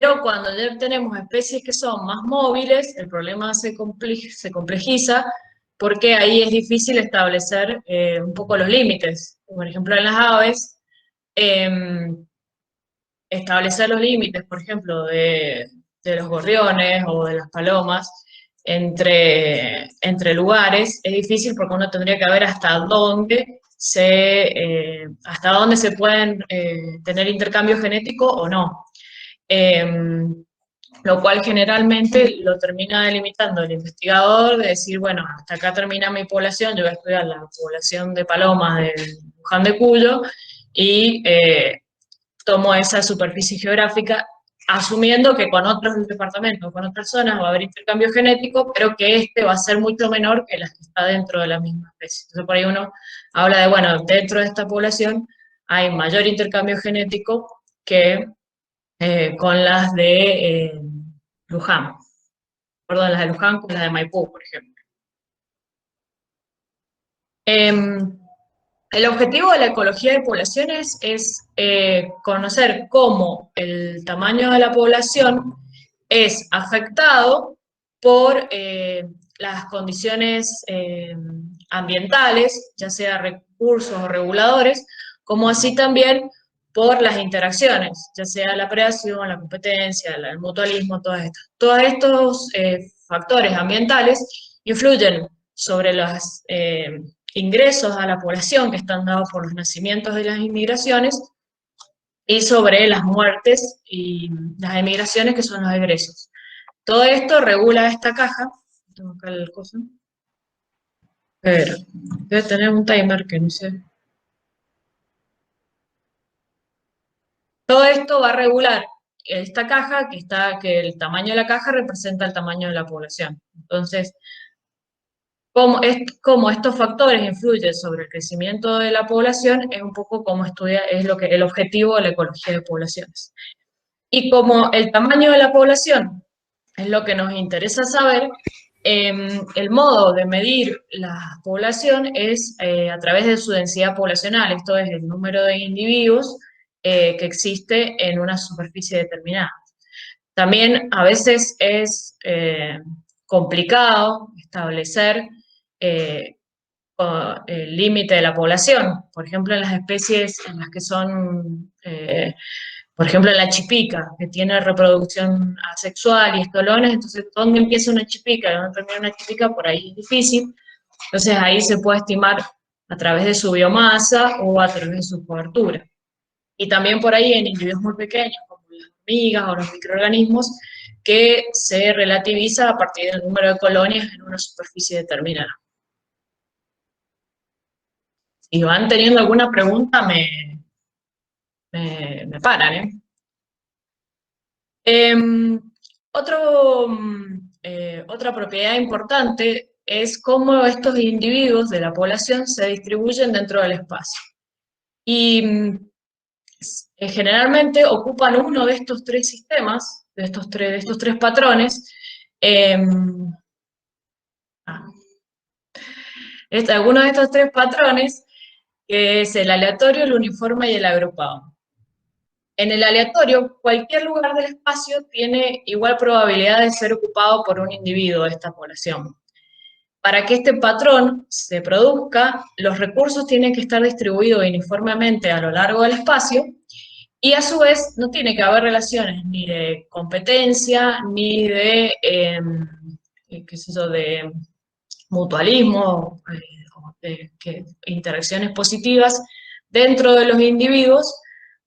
Pero cuando ya tenemos especies que son más móviles, el problema se complejiza porque ahí es difícil establecer un poco los límites. Por ejemplo, en las aves, establecer los límites, por ejemplo, de los gorriones o de las palomas entre lugares, es difícil porque uno tendría que ver hasta dónde se pueden tener intercambio genético o no. Lo cual generalmente lo termina delimitando el investigador de decir, bueno, hasta acá termina mi población, yo voy a estudiar la población de palomas de Luján de Cuyo y tomo esa superficie geográfica asumiendo que con otros departamentos, con otras zonas va a haber intercambio genético, pero que este va a ser mucho menor que las que está dentro de la misma especie. Entonces por ahí uno habla de, bueno, dentro de esta población hay mayor intercambio genético que con las de Luján. Perdón, las de Luján con las de Maipú, por ejemplo. El objetivo de la ecología de poblaciones es conocer cómo el tamaño de la población es afectado por las condiciones ambientales, ya sea recursos o reguladores, como así también por las interacciones, ya sea la predación, la competencia, el mutualismo, todos estos factores ambientales influyen sobre los ingresos a la población que están dados por los nacimientos de las inmigraciones y sobre las muertes y las emigraciones que son los egresos. Todo esto regula esta caja. Tengo acá el coso. Pero debe tener un timer que no sé. Todo esto va a regular esta caja que el tamaño de la caja representa el tamaño de la población. Entonces, cómo estos factores influyen sobre el crecimiento de la población es un poco como el objetivo de la ecología de poblaciones. Y como el tamaño de la población es lo que nos interesa saber, el modo de medir la población es a través de su densidad poblacional, esto es el número de individuos que existe en una superficie determinada. También a veces es complicado establecer el límite de la población. Por ejemplo, en las especies en las que son, por ejemplo, en la chipica, que tiene reproducción asexual y estolones, entonces, ¿dónde empieza una chipica? ¿Dónde termina una chipica? Por ahí es difícil. Entonces, ahí se puede estimar a través de su biomasa o a través de su cobertura. Y también por ahí en individuos muy pequeños, como las hormigas o los microorganismos, que se relativiza a partir del número de colonias en una superficie determinada. Si van teniendo alguna pregunta, me paran, ¿eh? Otra propiedad importante es cómo estos individuos de la población se distribuyen dentro del espacio. Y generalmente ocupan uno de estos tres sistemas, de estos tres patrones. Alguno de estos tres patrones, que es el aleatorio, el uniforme y el agrupado. En el aleatorio, cualquier lugar del espacio tiene igual probabilidad de ser ocupado por un individuo de esta población. Para que este patrón se produzca, los recursos tienen que estar distribuidos uniformemente a lo largo del espacio y a su vez no tiene que haber relaciones ni de competencia, ni de, de mutualismo, interacciones positivas dentro de los individuos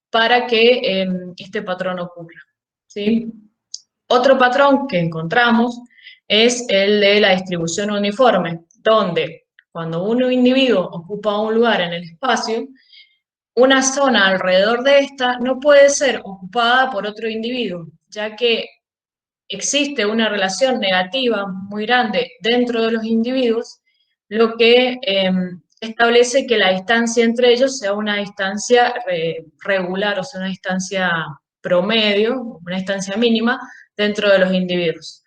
para que este patrón ocurra, ¿sí? Otro patrón que encontramos es el de la distribución uniforme, donde cuando un individuo ocupa un lugar en el espacio, una zona alrededor de esta no puede ser ocupada por otro individuo, ya que existe una relación negativa muy grande dentro de los individuos, lo que establece que la distancia entre ellos sea una distancia regular, o sea, una distancia promedio, una distancia mínima dentro de los individuos.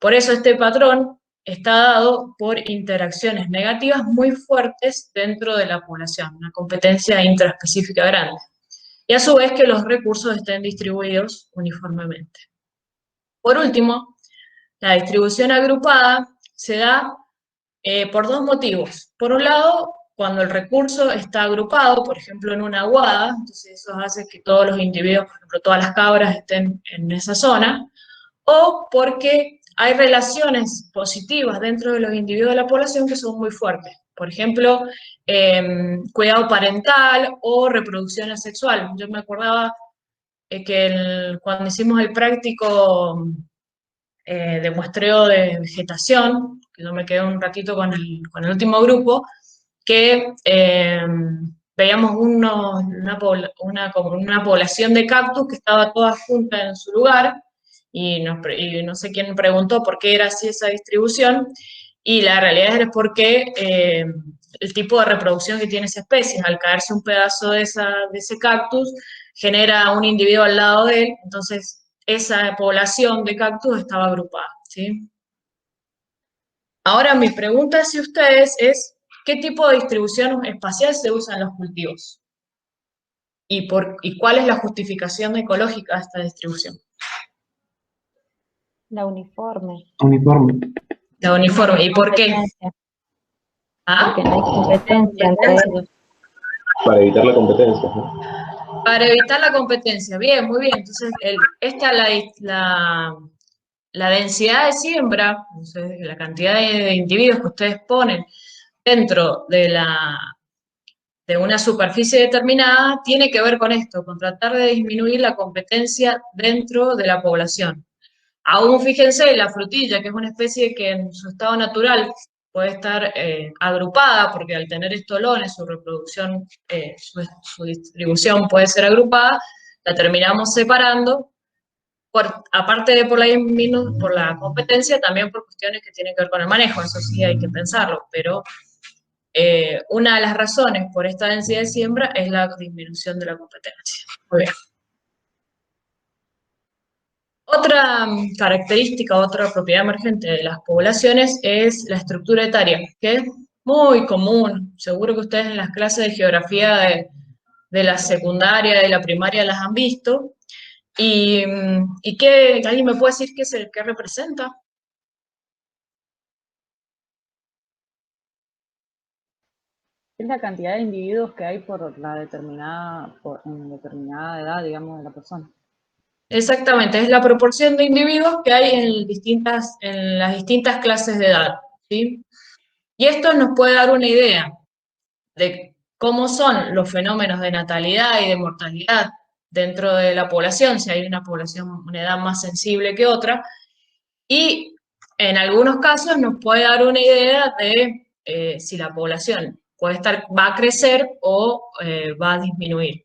Por eso este patrón está dado por interacciones negativas muy fuertes dentro de la población, una competencia intraespecífica grande. y a su vez que los recursos estén distribuidos uniformemente. Por último, la distribución agrupada se da por dos motivos. Por un lado, cuando el recurso está agrupado, por ejemplo, en una aguada, entonces eso hace que todos los individuos, por ejemplo, todas las cabras estén en esa zona, o porque hay relaciones positivas dentro de los individuos de la población que son muy fuertes. Por ejemplo, cuidado parental o reproducción asexual. Yo me acordaba que cuando hicimos el práctico de muestreo de vegetación, que yo me quedé un ratito con el último grupo, que veíamos como una población de cactus que estaba toda junta en su lugar, y no sé quién preguntó por qué era así esa distribución, y la realidad es porque el tipo de reproducción que tiene esa especie, al caerse un pedazo de ese cactus, genera un individuo al lado de él, entonces esa población de cactus estaba agrupada, ¿sí? Ahora mi pregunta hacia ustedes es, ¿qué tipo de distribución espacial se usa en los cultivos? ¿Y cuál es la justificación ecológica de esta distribución? La uniforme. Uniforme. La uniforme. ¿Y por qué? Competencia, ¿Ah? porque no hay competencia entre ellos. Para evitar la competencia, ¿no? Para evitar la competencia. Bien, muy bien. Entonces, esta la densidad de siembra, entonces, la cantidad de individuos que ustedes ponen dentro de una superficie determinada, tiene que ver con esto, con tratar de disminuir la competencia dentro de la población. Aún fíjense, la frutilla, que es una especie que en su estado natural puede estar agrupada, porque al tener estolones, su reproducción, su distribución puede ser agrupada, la terminamos separando, aparte de por la competencia, también por cuestiones que tienen que ver con el manejo, eso sí hay que pensarlo, pero una de las razones por esta densidad de siembra es la disminución de la competencia. Muy bien. Otra característica, otra propiedad emergente de las poblaciones es la estructura etaria, que es muy común. Seguro que ustedes en las clases de geografía de la secundaria, de la primaria las han visto. ¿Y qué, alguien me puede decir qué es el que representa? Es la cantidad de individuos que hay en determinada edad, digamos, de la persona. Exactamente, es la proporción de individuos que hay en las distintas clases de edad, ¿sí? Y esto nos puede dar una idea de cómo son los fenómenos de natalidad y de mortalidad dentro de la población, si hay una población, una edad más sensible que otra, y en algunos casos nos puede dar una idea de si la población va a crecer o va a disminuir.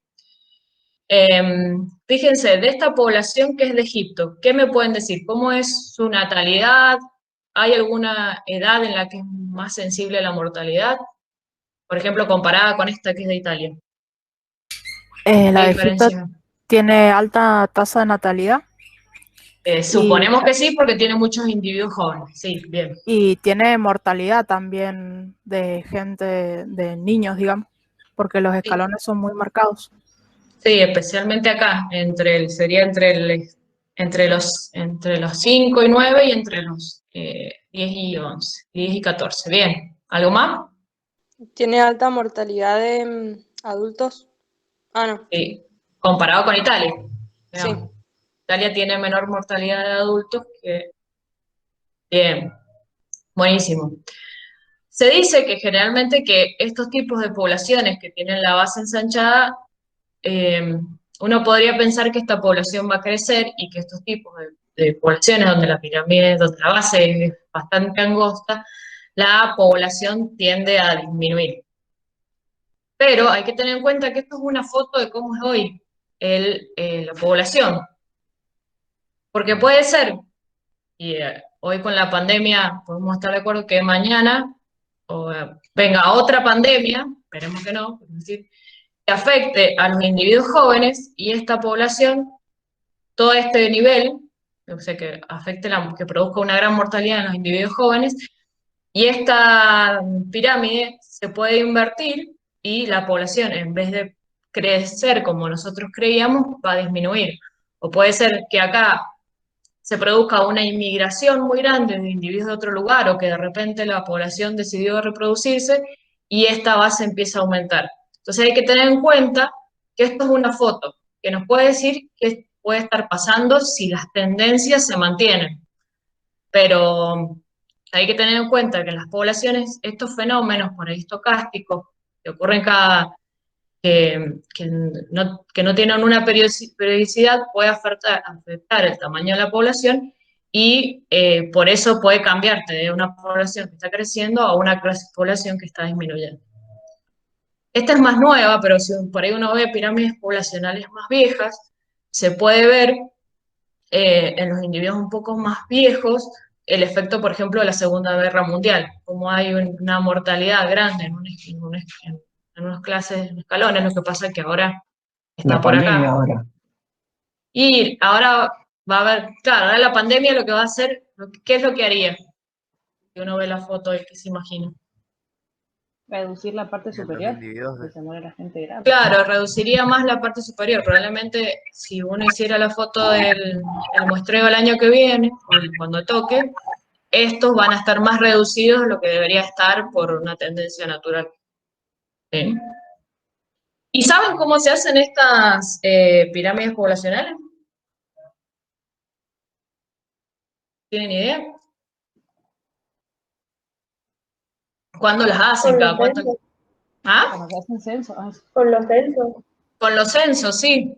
Fíjense, de esta población que es de Egipto, ¿qué me pueden decir? ¿Cómo es su natalidad? ¿Hay alguna edad en la que es más sensible a la mortalidad? Por ejemplo, comparada con esta que es de Italia. La ¿Qué de Egipto diferencia? tiene alta tasa de natalidad Suponemos que sí, porque tiene muchos individuos jóvenes. Sí, bien. y tiene mortalidad también de gente, de niños, digamos, porque los Sí, escalones son muy marcados. sí, especialmente acá, sería entre los 5 y 9 y entre los 10 y 11, 10 y 14. Bien. ¿Algo más? ¿Tiene alta mortalidad de adultos? Ah, no, Sí. Comparado con Italia. sí. Veamos. Italia tiene menor mortalidad de adultos que... Bien, buenísimo. Se dice que generalmente que estos tipos de poblaciones que tienen la base ensanchada, uno podría pensar que esta población va a crecer y que estos tipos de poblaciones donde la pirámide, donde la base es bastante angosta, la población tiende a disminuir. Pero hay que tener en cuenta que esto es una foto de cómo es hoy la población. Porque puede ser, y hoy con la pandemia podemos estar de acuerdo que mañana venga otra pandemia, esperemos que no, es decir, que afecte a los individuos jóvenes y esta población, todo este nivel, o sea, que afecte, que produzca una gran mortalidad en los individuos jóvenes, y esta pirámide se puede invertir y la población, en vez de crecer como nosotros creíamos, va a disminuir. O puede ser que acá se produzca una inmigración muy grande de individuos de otro lugar o que de repente la población decidió reproducirse y esta base empieza a aumentar. Entonces hay que tener en cuenta que esto es una foto, que nos puede decir qué puede estar pasando si las tendencias se mantienen. Pero hay que tener en cuenta que en las poblaciones estos fenómenos por ahí estocásticos que ocurren que no tienen una periodicidad puede afectar el tamaño de la población y por eso puede cambiarte de una población que está creciendo a una población que está disminuyendo. Esta es más nueva, pero si por ahí uno ve pirámides poblacionales más viejas, se puede ver en los individuos un poco más viejos el efecto, por ejemplo, de la Segunda Guerra Mundial, como hay una mortalidad grande en unas clases, en escalones, lo que pasa es que ahora está La por pandemia acá. ahora. Y ahora va a haber, claro, ahora la pandemia lo que va a hacer, ¿qué es lo que haría? Si uno ve la foto y que se imagina. Reducir la parte En los superior, individuos que se muere la gente grande. Claro, reduciría más la parte superior. Probablemente si uno hiciera la foto del muestreo el año que viene, o cuando toque, estos van a estar más reducidos de lo que debería estar por una tendencia natural. ¿Sí? ¿Y saben cómo se hacen estas pirámides poblacionales? ¿Tienen idea? ¿Cuándo las hacen? Con ¿Cada los cuánto? censos. ¿Ah? Cuando se hacen censos. Con los censos. Con los censos, sí.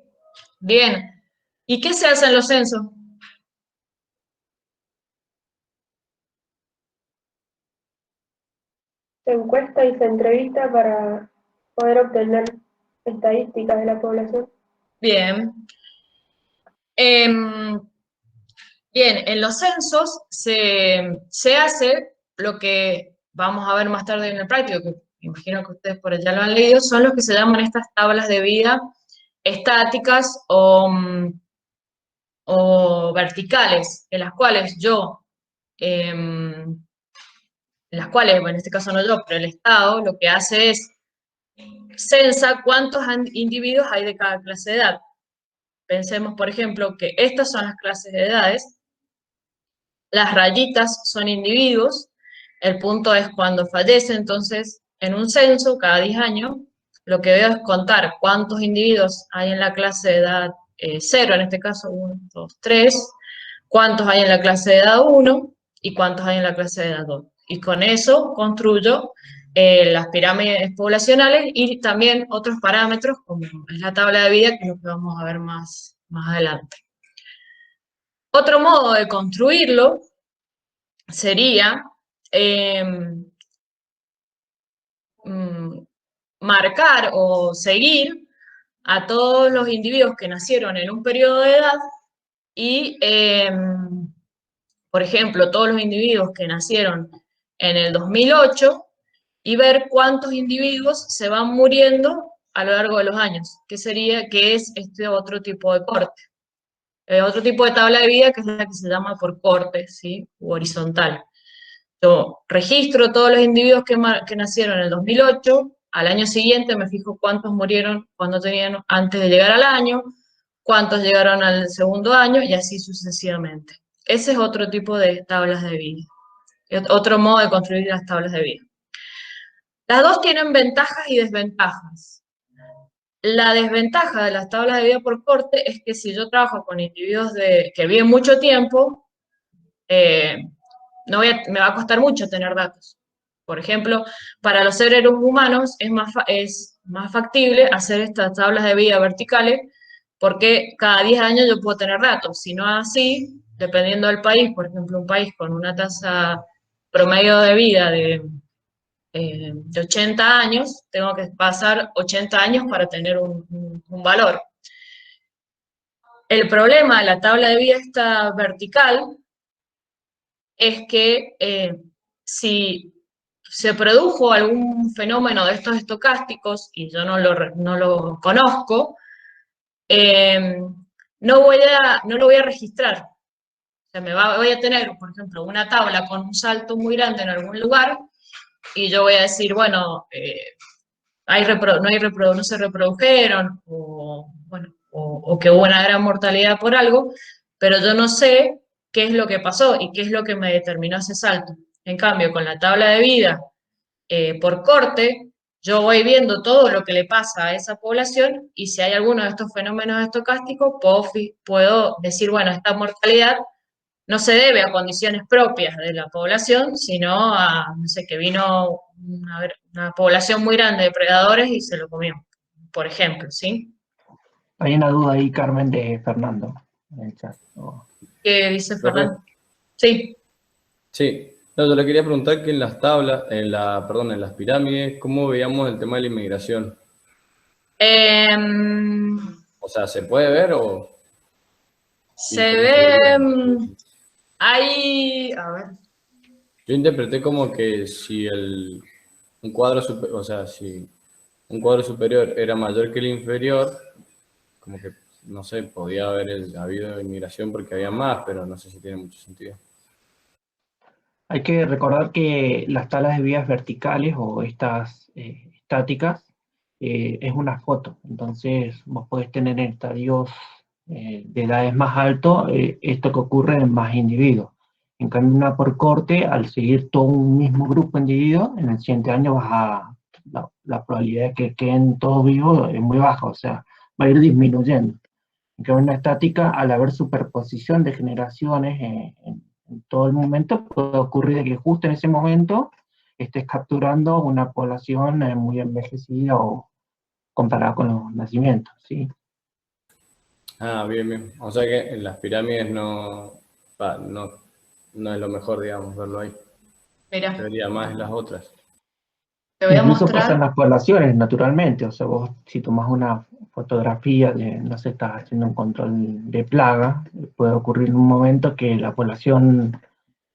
Bien. ¿Y qué se hace en los censos? Se encuesta y se entrevista para poder obtener estadísticas de la población. Bien. Bien, en los censos se hace lo que vamos a ver más tarde en el práctico, que imagino que ustedes por allá lo han leído, son los que se llaman estas tablas de vida estáticas o verticales, en las cuales en en este caso no yo, pero el Estado lo que hace es censa cuántos individuos hay de cada clase de edad. Pensemos, por ejemplo, que estas son las clases de edades, las rayitas son individuos, el punto es cuando fallece, entonces en un censo, cada 10 años, lo que veo es contar cuántos individuos hay en la clase de edad 0, en este caso 1, 2, 3, cuántos hay en la clase de edad 1 y cuántos hay en la clase de edad 2. Y con eso construyo las pirámides poblacionales y también otros parámetros como es la tabla de vida, que es lo que vamos a ver más adelante. Otro modo de construirlo sería marcar o seguir a todos los individuos que nacieron en un periodo de edad y, por ejemplo, todos los individuos que nacieron en el 2008 y ver cuántos individuos se van muriendo a lo largo de los años, que es este otro tipo de corte. Otro tipo de tabla de vida que es la que se llama por corte, ¿sí? U horizontal. Yo registro todos los individuos que nacieron en el 2008, al año siguiente me fijo cuántos murieron cuando tenían antes de llegar al año, cuántos llegaron al segundo año y así sucesivamente. Ese es otro tipo de tablas de vida, otro modo de construir las tablas de vida. Las dos tienen ventajas y desventajas. La desventaja de las tablas de vida por corte es que si yo trabajo con individuos que viven mucho tiempo, me va a costar mucho tener datos. Por ejemplo, para los seres humanos es más factible hacer estas tablas de vida verticales porque cada 10 años yo puedo tener datos. Si no así, dependiendo del país, por ejemplo, un país con una tasa promedio de vida de 80 años, tengo que pasar 80 años para tener un valor. El problema de la tabla de vida esta vertical es que si se produjo algún fenómeno de estos estocásticos y yo no lo conozco, no lo voy a registrar. O sea, voy a tener, por ejemplo, una tabla con un salto muy grande en algún lugar y yo voy a decir, bueno, no se reprodujeron, o, bueno, o que hubo una gran mortalidad por algo, pero yo no sé qué es lo que pasó y qué es lo que me determinó ese salto. En cambio, con la tabla de vida por corte, yo voy viendo todo lo que le pasa a esa población y si hay alguno de estos fenómenos estocásticos, puedo decir, bueno, esta mortalidad no se debe a condiciones propias de la población, sino a, no sé, que vino una población muy grande de predadores y se lo comió, por ejemplo, ¿sí? Hay una duda ahí, Carmen, de Fernando, en el chat. ¿Qué dice Fernando? Sí. Sí, no, yo le quería preguntar que en las tablas, perdón, en las pirámides, ¿cómo veíamos el tema de la inmigración? O sea, ¿se puede ver o...? Se ve... Hay... A ver... Yo interpreté como que si un cuadro superior era mayor que el inferior, como que, no sé, podía habido inmigración porque había más, pero no sé si tiene mucho sentido. Hay que recordar que las tablas de vías verticales o estas estáticas es una foto. Entonces vos podés tener en estadios de edades más altos esto que ocurre en más individuos. En cambio, una por corte, al seguir todo un mismo grupo de individuos, en el siguiente año la probabilidad de que queden todos vivos es muy baja, o sea, va a ir disminuyendo. En cambio, una estática, al haber superposición de generaciones en todo el momento, puede ocurrir que justo en ese momento estés capturando una población muy envejecida o comparada con los nacimientos, ¿sí? Ah, bien, bien. O sea que en las pirámides no es lo mejor, digamos, verlo ahí. Mira, Debería más en las otras. te voy a Incluso mostrar... pasan las poblaciones, naturalmente. O sea, vos si tomás una fotografía de, no sé, estás haciendo un control de plaga, puede ocurrir en un momento que la población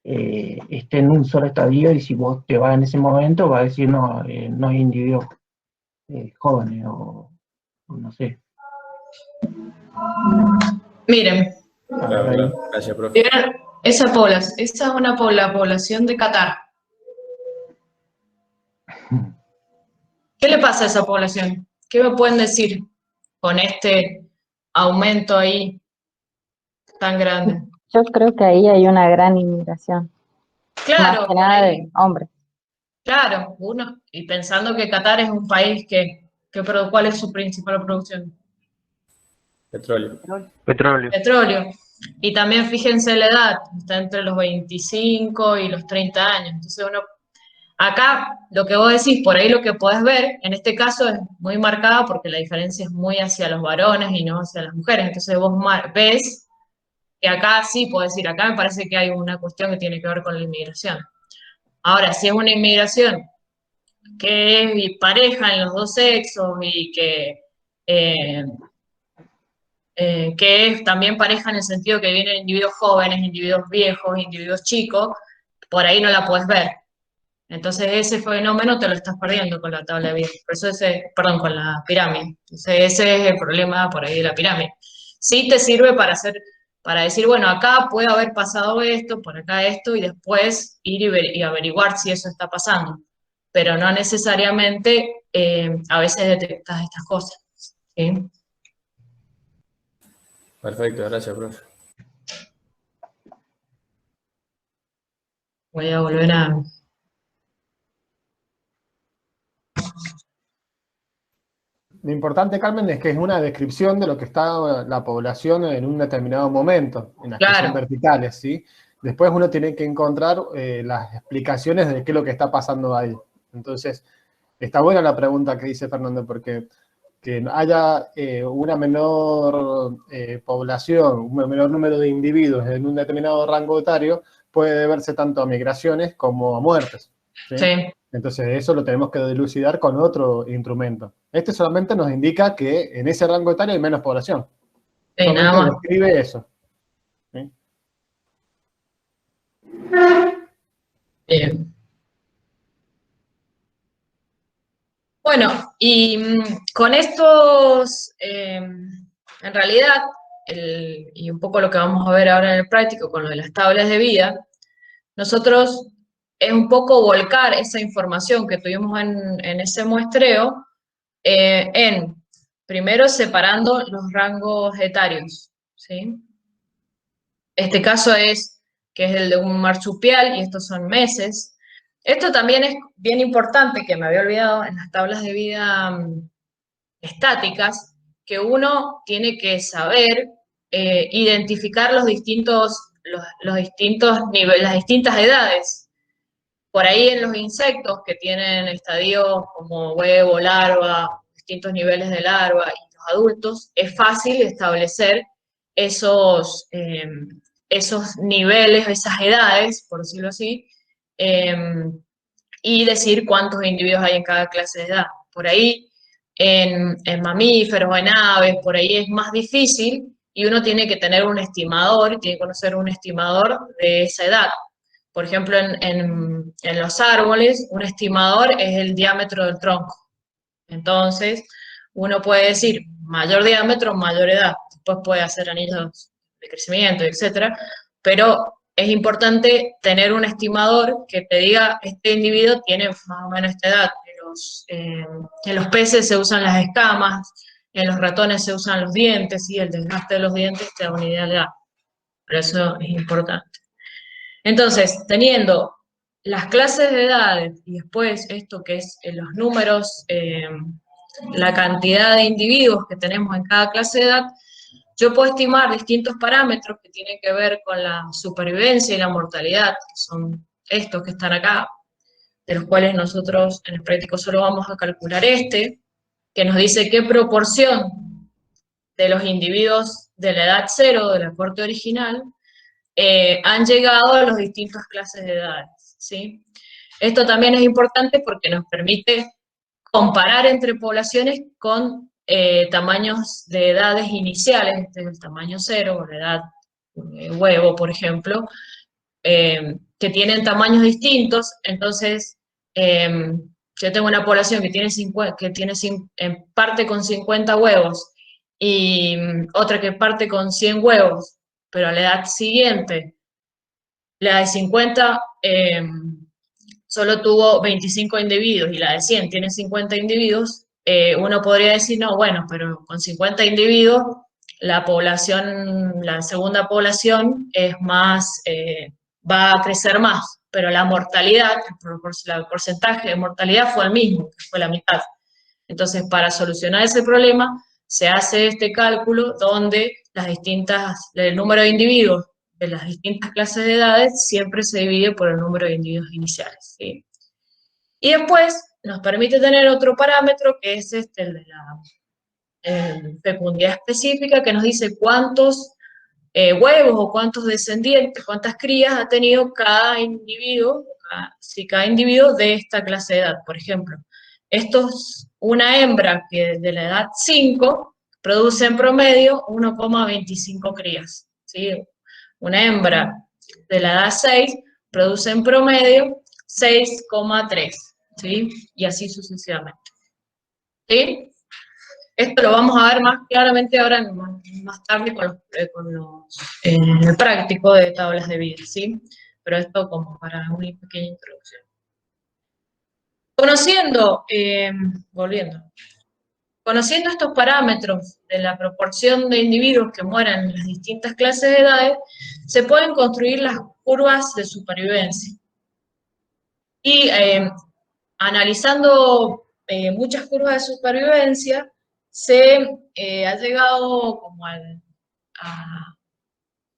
esté en un solo estadio y si vos te vas en ese momento va a decir no hay individuos jóvenes o no sé. Miren, Claro. Gracias, profe. ¿vieron? Esa es una población de Qatar. ¿Qué le pasa a esa población? ¿Qué me pueden decir con este aumento ahí tan grande? Yo creo que ahí hay una gran inmigración, más Claro, que nada de hombres. claro, y pensando que Qatar es un país ¿cuál es su principal producción? Petróleo. Petróleo. Y también fíjense la edad, está entre los 25 y los 30 años. Entonces acá lo que vos decís, por ahí lo que podés ver, en este caso es muy marcada porque la diferencia es muy hacia los varones y no hacia las mujeres. Entonces vos ves que acá sí, puedo decir, acá me parece que hay una cuestión que tiene que ver con la inmigración. Ahora, si es una inmigración que es pareja en los dos sexos y que es también pareja en el sentido que vienen individuos jóvenes, individuos viejos, individuos chicos, por ahí no la puedes ver. Entonces ese fenómeno te lo estás perdiendo con la tabla de vida. Por eso con la pirámide. Entonces ese es el problema por ahí de la pirámide. Sí te sirve para decir, bueno, acá puede haber pasado esto, por acá esto, y después ir y averiguar si eso está pasando. Pero no necesariamente a veces detectas estas cosas. ¿Sí? Perfecto, gracias, profe. Voy a volver a... Lo importante, Carmen, es que es una descripción de lo que está la población en un determinado momento, en las que son verticales, ¿sí? Después uno tiene que encontrar las explicaciones de qué es lo que está pasando ahí. Entonces, está buena la pregunta que dice Fernando, porque que haya una menor población, un menor número de individuos en un determinado rango etario, puede deberse tanto a migraciones como a muertes, ¿sí? Sí. Entonces eso lo tenemos que dilucidar con otro instrumento. Este solamente nos indica que en ese rango etario hay menos población. Sí, solamente nada más. describe eso. ¿Sí? Bien. Bueno, y con estos, en realidad, y un poco lo que vamos a ver ahora en el práctico con lo de las tablas de vida, nosotros es un poco volcar esa información que tuvimos en ese muestreo primero separando los rangos etarios, ¿sí? Este caso que es el de un marsupial, y estos son meses. Esto también es bien importante, que me había olvidado en las tablas de vida estáticas, que uno tiene que saber identificar los distintos niveles, las distintas edades. Por ahí en los insectos que tienen estadios como huevo, larva, distintos niveles de larva y los adultos, es fácil establecer esos niveles, esas edades, por decirlo así, y decir cuántos individuos hay en cada clase de edad. Por ahí en mamíferos o en aves, por ahí es más difícil y uno tiene que tener un estimador, tiene que conocer un estimador de esa edad. Por ejemplo, en los árboles, un estimador es el diámetro del tronco. Entonces, uno puede decir mayor diámetro, mayor edad. Después puede hacer anillos de crecimiento, etcétera. Pero es importante tener un estimador que te diga, este individuo tiene más o menos esta edad. En los peces se usan las escamas, en los ratones se usan los dientes, y el desgaste de los dientes te da una idea de edad. Pero eso es importante. Entonces, teniendo las clases de edades y después esto que es los números, la cantidad de individuos que tenemos en cada clase de edad, yo puedo estimar distintos parámetros que tienen que ver con la supervivencia y la mortalidad, que son estos que están acá, de los cuales nosotros en el práctico solo vamos a calcular que nos dice qué proporción de los individuos de la edad 0, de la corte original, han llegado a las distintas clases de edades, ¿sí? Esto también es importante porque nos permite comparar entre poblaciones con tamaños de edades iniciales, desde el tamaño 0, o la edad huevo, por ejemplo, que tienen tamaños distintos. Entonces, yo tengo una población que tiene parte con 50 huevos y otra que parte con 100 huevos, pero a la edad siguiente, la de 50 solo tuvo 25 individuos y la de 100 tiene 50 individuos, uno podría decir, no, bueno, pero con 50 individuos, la segunda población es más, va a crecer más, pero la mortalidad, el porcentaje de mortalidad fue el mismo, que fue la mitad. Entonces, para solucionar ese problema, se hace este cálculo donde el número de individuos de las distintas clases de edades siempre se divide por el número de individuos iniciales, ¿sí? Y después nos permite tener otro parámetro que es el de la fecundidad específica, que nos dice cuántos huevos o cuántos descendientes, cuántas crías ha tenido cada individuo, cada individuo de esta clase de edad. Por ejemplo, una hembra que de la edad 5 produce en promedio 1,25 crías, ¿sí? Una hembra de la edad 6 produce en promedio 6,3, ¿sí? Y así sucesivamente, ¿sí? Esto lo vamos a ver más claramente ahora, más tarde, en el práctico de tablas de vida, ¿sí? Pero esto como para una pequeña introducción. Conociendo estos parámetros de la proporción de individuos que mueran en las distintas clases de edades, se pueden construir las curvas de supervivencia. Y analizando muchas curvas de supervivencia, se ha llegado como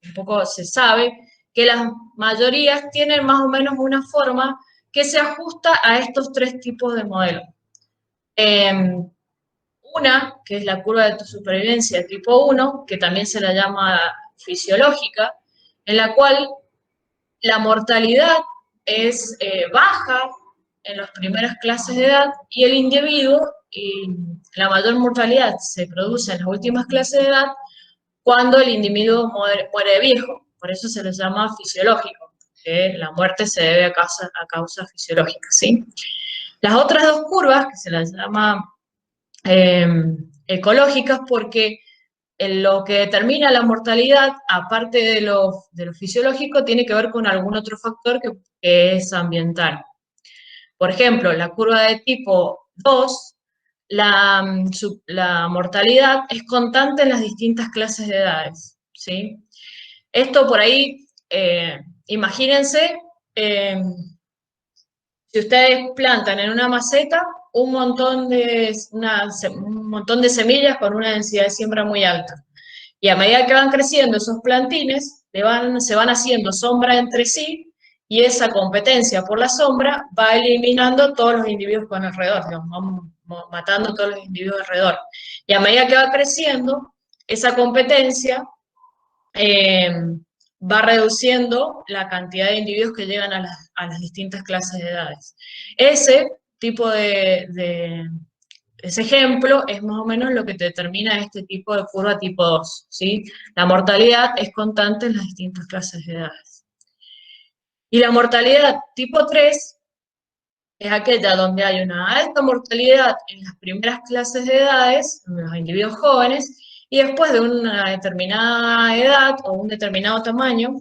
un poco se sabe que las mayorías tienen más o menos una forma que se ajusta a estos tres tipos de modelos. Una, que es la curva de supervivencia tipo 1, que también se la llama fisiológica, en la cual la mortalidad es baja en las primeras clases de edad y el individuo, y la mayor mortalidad se produce en las últimas clases de edad cuando el individuo muere viejo. Por eso se le llama fisiológico, que la muerte se debe a causa fisiológica, ¿sí? Las otras dos curvas, que se las llama ecológicas, porque lo que determina la mortalidad, aparte de lo fisiológico, tiene que ver con algún otro factor que es ambiental. Por ejemplo, la curva de tipo 2 la mortalidad es constante en las distintas clases de edades, ¿sí? Esto por ahí, imagínense, si ustedes plantan en una maceta un montón de semillas con una densidad de siembra muy alta. Y a medida que van creciendo esos plantines, se van haciendo sombra entre sí, y esa competencia por la sombra va eliminando todos los individuos con alrededor, digamos, vamos matando todos los individuos alrededor. Y a medida que va creciendo, esa competencia va reduciendo la cantidad de individuos que llegan a las distintas clases de edades. Ese tipo ese ejemplo es más o menos lo que te determina este tipo de curva tipo 2, ¿sí? La mortalidad es constante en las distintas clases de edades. Y la mortalidad tipo 3 es aquella donde hay una alta mortalidad en las primeras clases de edades, en los individuos jóvenes, y después de una determinada edad o un determinado tamaño,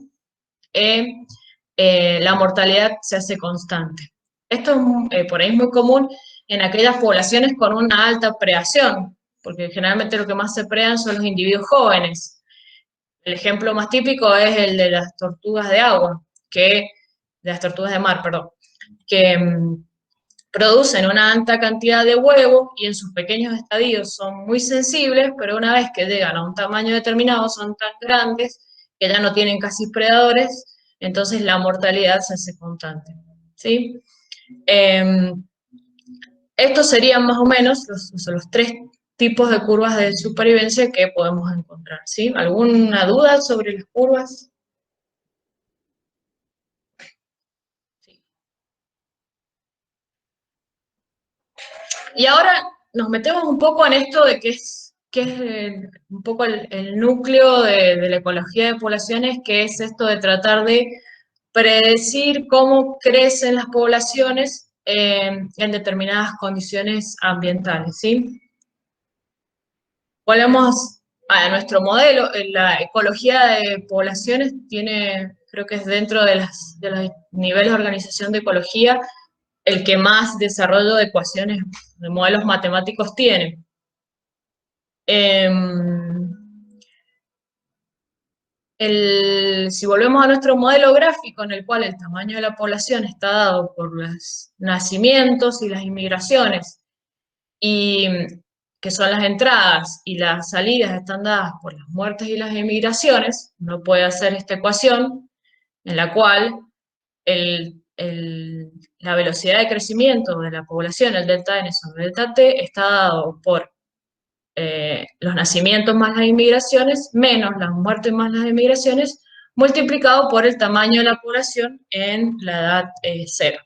la mortalidad se hace constante. Esto es, por ahí es muy común en aquellas poblaciones con una alta predación, porque generalmente lo que más se predan son los individuos jóvenes. El ejemplo más típico es el de las tortugas de agua, de las tortugas de mar, perdón, que producen una alta cantidad de huevos y en sus pequeños estadios son muy sensibles, pero una vez que llegan a un tamaño determinado son tan grandes que ya no tienen casi predadores, entonces la mortalidad se hace constante, ¿sí? Estos serían más o menos los 3 tipos de curvas de supervivencia que podemos encontrar, ¿sí? ¿Alguna duda sobre las curvas? Sí. Y ahora nos metemos un poco en esto de que es un poco el núcleo de la ecología de poblaciones, que es esto de tratar de predecir cómo crecen las poblaciones en determinadas condiciones ambientales, ¿sí? Volvemos a nuestro modelo. La ecología de poblaciones tiene, creo que es dentro de los niveles de organización de ecología, el que más desarrollo de ecuaciones, de modelos matemáticos tiene. Si volvemos a nuestro modelo gráfico, en el cual el tamaño de la población está dado por los nacimientos y las inmigraciones, y que son las entradas y las salidas están dadas por las muertes y las emigraciones, uno puede hacer esta ecuación en la cual la velocidad de crecimiento de la población, el delta N sobre delta T, está dado por los nacimientos más las inmigraciones, menos las muertes más las emigraciones, multiplicado por el tamaño de la población en la edad cero.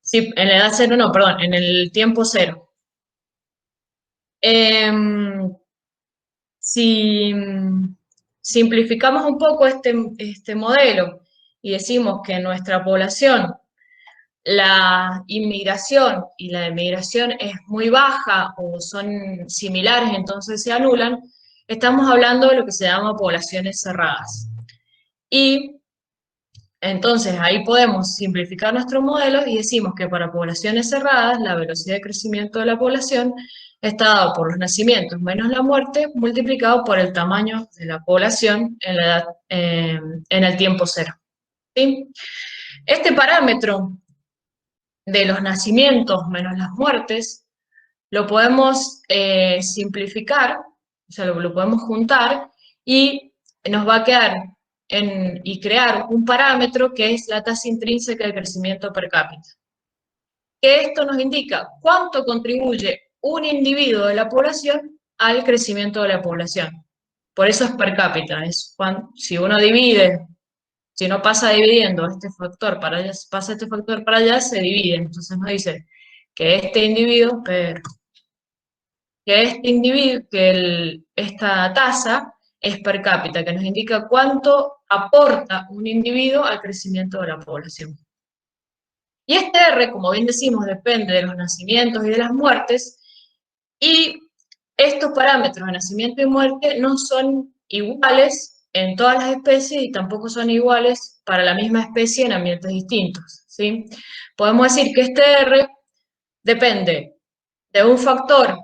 Sí, en la edad cero no, perdón, en el tiempo cero. Si simplificamos un poco este modelo y decimos que en nuestra población la inmigración y la emigración es muy baja o son similares, entonces se anulan, estamos hablando de lo que se llama poblaciones cerradas. Y entonces ahí podemos simplificar nuestro modelo y decimos que para poblaciones cerradas la velocidad de crecimiento de la población está dado por los nacimientos menos la muerte multiplicado por el tamaño de la población en la edad, en el tiempo cero, ¿sí? Este parámetro de los nacimientos menos las muertes lo podemos simplificar, o sea, lo podemos juntar y nos va a quedar y crear un parámetro que es la tasa intrínseca de crecimiento per cápita. Que esto nos indica cuánto contribuye un individuo de la población al crecimiento de la población. Por eso es per cápita, si uno divide, si uno pasa dividiendo este factor para allá, pasa este factor para allá, se divide. Entonces nos dice que este individuo, esta tasa es per cápita, que nos indica cuánto aporta un individuo al crecimiento de la población. Y este R, como bien decimos, depende de los nacimientos y de las muertes, y estos parámetros de nacimiento y muerte no son iguales en todas las especies y tampoco son iguales para la misma especie en ambientes distintos, ¿sí? Podemos decir que este R depende de un factor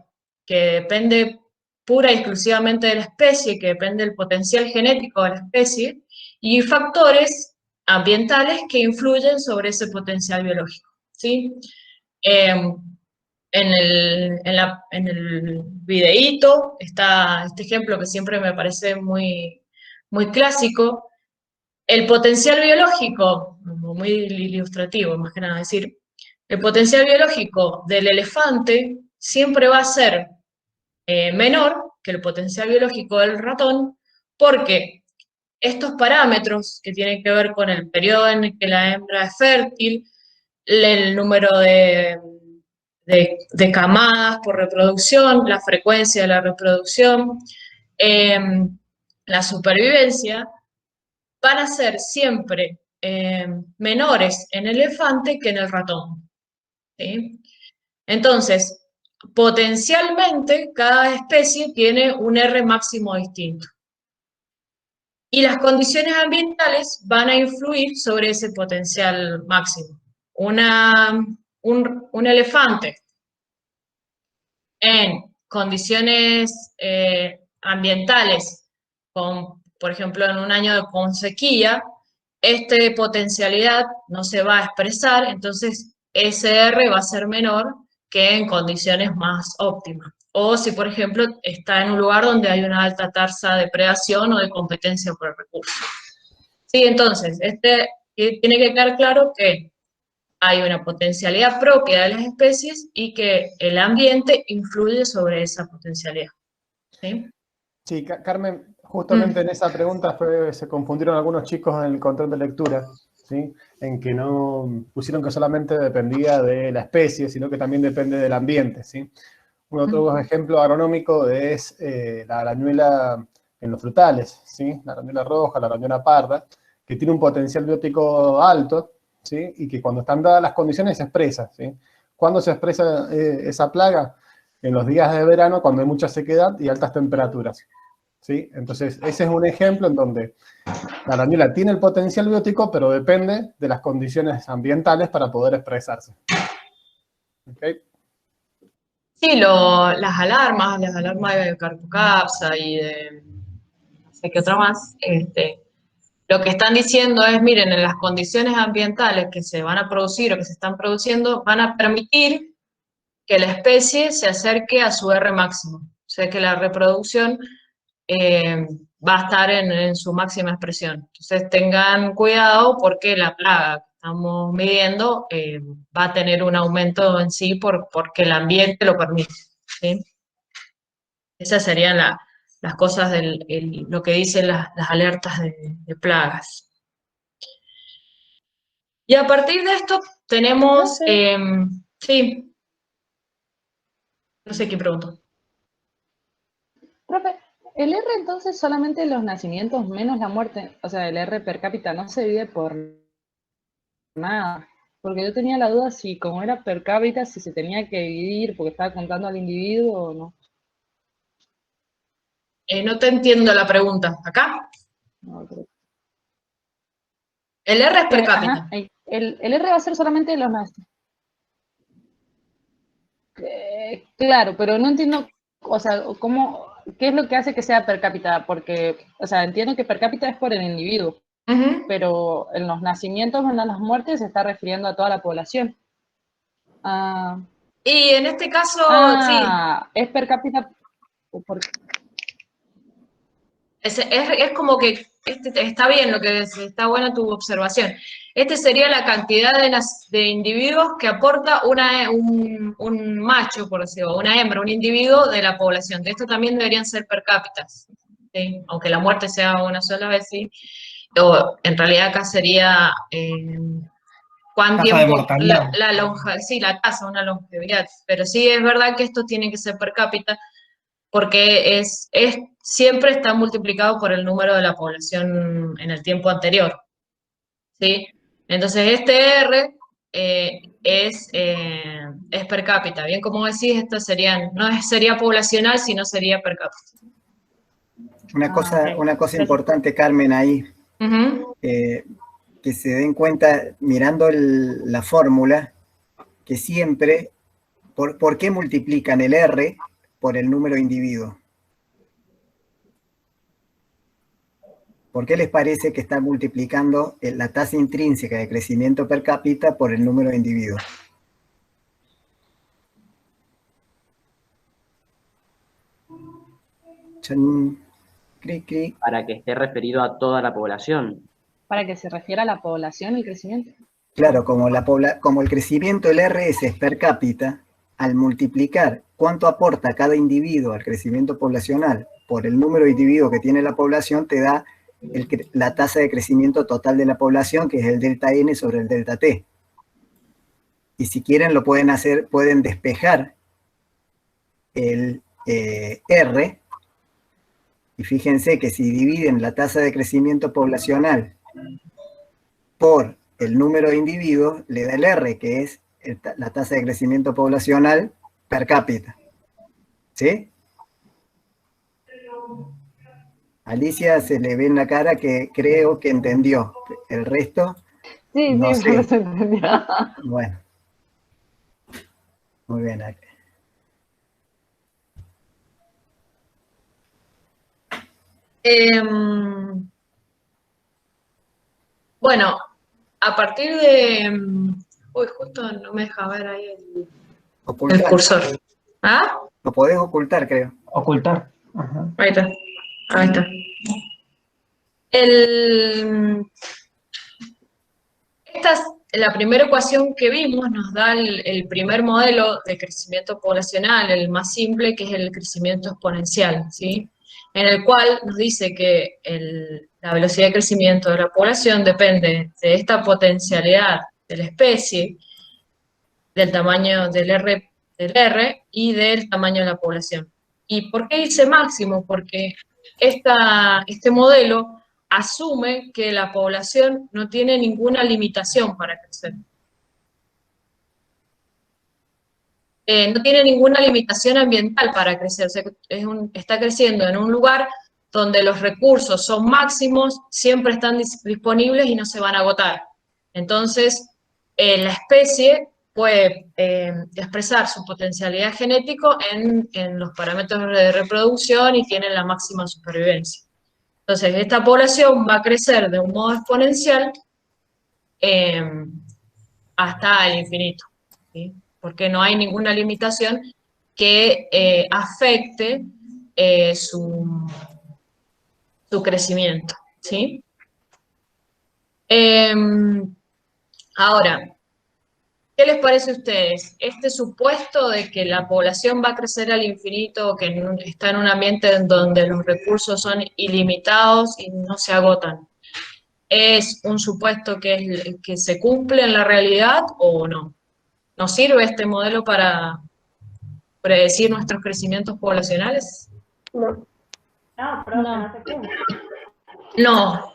que depende pura y exclusivamente de la especie, que depende del potencial genético de la especie, y factores ambientales que influyen sobre ese potencial biológico, ¿sí? En el videíto está este ejemplo que siempre me parece muy, muy clásico. El potencial biológico, muy ilustrativo más que nada, es decir, el potencial biológico del elefante siempre va a ser menor que el potencial biológico del ratón, porque estos parámetros que tienen que ver con el periodo en el que la hembra es fértil, el número de camadas por reproducción, la frecuencia de la reproducción, la supervivencia, van a ser siempre menores en el elefante que en el ratón, ¿sí? Entonces, potencialmente, cada especie tiene un R máximo distinto. Y las condiciones ambientales van a influir sobre ese potencial máximo. Un elefante en condiciones ambientales, por ejemplo, en un año con sequía, esta potencialidad no se va a expresar, entonces ese R va a ser menor que en condiciones más óptimas. O si, por ejemplo, está en un lugar donde hay una alta tasa de predación o de competencia por el recurso. Sí, entonces, tiene que quedar claro que hay una potencialidad propia de las especies y que el ambiente influye sobre esa potencialidad. ¿Sí? Sí, Carmen, justamente en esa pregunta se confundieron algunos chicos en el control de lectura, ¿sí? En que no pusieron que solamente dependía de la especie, sino que también depende del ambiente, ¿sí? Otro ejemplo agronómico es la arañuela en los frutales, ¿sí? La arañuela roja, la arañuela parda, que tiene un potencial biótico alto, ¿sí? Y que cuando están dadas las condiciones se expresa, ¿sí? ¿Cuándo se expresa esa plaga? En los días de verano, cuando hay mucha sequedad y altas temperaturas, ¿sí? Entonces, ese es un ejemplo en donde la arañuela tiene el potencial biótico, pero depende de las condiciones ambientales para poder expresarse. ¿Okay? Sí, las alarmas de Carpocapsa y de no sé qué otra más, lo que están diciendo es, miren, en las condiciones ambientales que se van a producir o que se están produciendo, van a permitir que la especie se acerque a su R máximo. O sea, que la reproducción va a estar en su máxima expresión. Entonces tengan cuidado porque la plaga que estamos midiendo va a tener un aumento en sí porque el ambiente lo permite, ¿sí? Esas serían las cosas, lo que dicen las alertas de plagas. Y a partir de esto tenemos, sí, no sé qué pregunto. Profe, el R entonces solamente los nacimientos menos la muerte, o sea, el R per cápita no se divide por nada, porque yo tenía la duda si como era per cápita, si se tenía que dividir porque estaba contando al individuo o no. No te entiendo la pregunta. ¿Acá? No, creo. El R es per cápita. Ajá, el R va a ser solamente los nacimientos. Claro, pero no entiendo, o sea, ¿qué es lo que hace que sea per cápita? Porque, o sea, entiendo que per cápita es por el individuo, pero en los nacimientos menos las muertes se está refiriendo a toda la población. Y en este caso, sí. Es per cápita. Es como que está bien lo que está buena tu observación. Sería la cantidad de individuos que aporta un macho, por decirlo, una hembra, un individuo de la población. De esto también deberían ser per cápita, ¿sí? Aunque la muerte sea una sola vez, sí. O en realidad acá sería cuánto tiempo la tasa, una longevidad. Pero sí es verdad que esto tiene que ser per cápita, porque siempre está multiplicado por el número de la población en el tiempo anterior, ¿sí? Entonces R es per cápita. Bien, como decís, esto no sería poblacional, sino sería per cápita. Una cosa importante, Carmen, ahí, que se den cuenta, mirando la fórmula, que siempre ¿Por qué multiplican el R por el número de individuos? ¿Por qué les parece que están multiplicando la tasa intrínseca de crecimiento per cápita por el número de individuos? Para que esté referido a toda la población. Para que se refiera a la población y el crecimiento. Claro, como el crecimiento del RS es per cápita, al multiplicar cuánto aporta cada individuo al crecimiento poblacional por el número de individuos que tiene la población, te da la tasa de crecimiento total de la población, que es el delta N sobre el delta T. Y si quieren lo pueden hacer, pueden despejar el R, y fíjense que si dividen la tasa de crecimiento poblacional por el número de individuos, le da el R, que es la tasa de crecimiento poblacional per cápita. ¿Sí? Alicia se le ve en la cara que creo que entendió. El resto, sí, no sí, sé. no se entendió. Bueno. Muy bien. Bueno, a partir de... Uy, justo no me deja ver ahí el cursor. ¿Ah? Lo podés ocultar, creo. Ocultar. Ajá. Ahí está. Ahí está. Esta es la primera ecuación que vimos, nos da el primer modelo de crecimiento poblacional, el más simple, que es el crecimiento exponencial, ¿sí? En el cual nos dice que la velocidad de crecimiento de la población depende de esta potencialidad de la especie, del tamaño del R y del tamaño de la población. ¿Y por qué dice máximo? Porque este modelo asume que la población no tiene ninguna limitación para crecer. No tiene ninguna limitación ambiental para crecer, o sea, está creciendo en un lugar donde los recursos son máximos, siempre están disponibles y no se van a agotar. Entonces, la especie puede expresar su potencialidad genética en los parámetros de reproducción y tiene la máxima supervivencia. Entonces, esta población va a crecer de un modo exponencial hasta el infinito, ¿sí? Porque no hay ninguna limitación que afecte su crecimiento, ¿sí? Ahora, ¿qué les parece a ustedes? Este supuesto de que la población va a crecer al infinito, que está en un ambiente en donde los recursos son ilimitados y no se agotan, ¿es un supuesto que se cumple en la realidad o no? ¿Nos sirve este modelo para predecir nuestros crecimientos poblacionales? No. No, profe, no se cumple. No.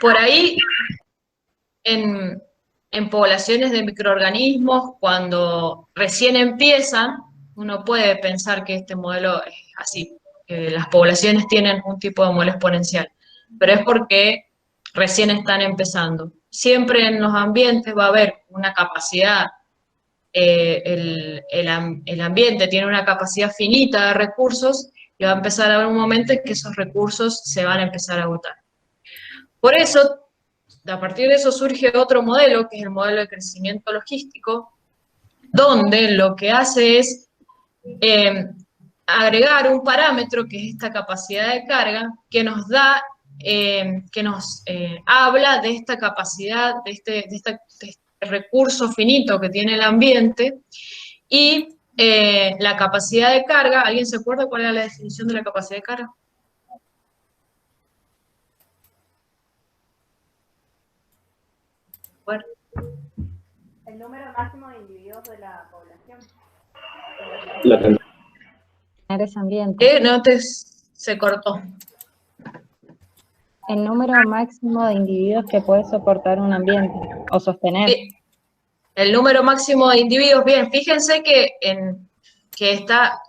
Por ahí, en poblaciones de microorganismos, cuando recién empiezan, uno puede pensar que este modelo es así, que las poblaciones tienen un tipo de modelo exponencial, pero es porque recién están empezando. Siempre en los ambientes va a haber una capacidad, el ambiente tiene una capacidad finita de recursos y va a empezar a haber un momento en que esos recursos se van a empezar a agotar. Por eso, a partir de eso surge otro modelo, que es el modelo de crecimiento logístico, donde lo que hace es agregar un parámetro, que es esta capacidad de carga, que nos da, que nos habla de esta capacidad, de este recurso finito que tiene el ambiente, y la capacidad de carga. ¿Alguien se acuerda cuál era la definición de la capacidad de carga? Bueno. El número máximo de individuos de la población. Ese ambiente. No se cortó. El número máximo de individuos que puede soportar un ambiente o sostener. El número máximo de individuos, bien, fíjense que en esta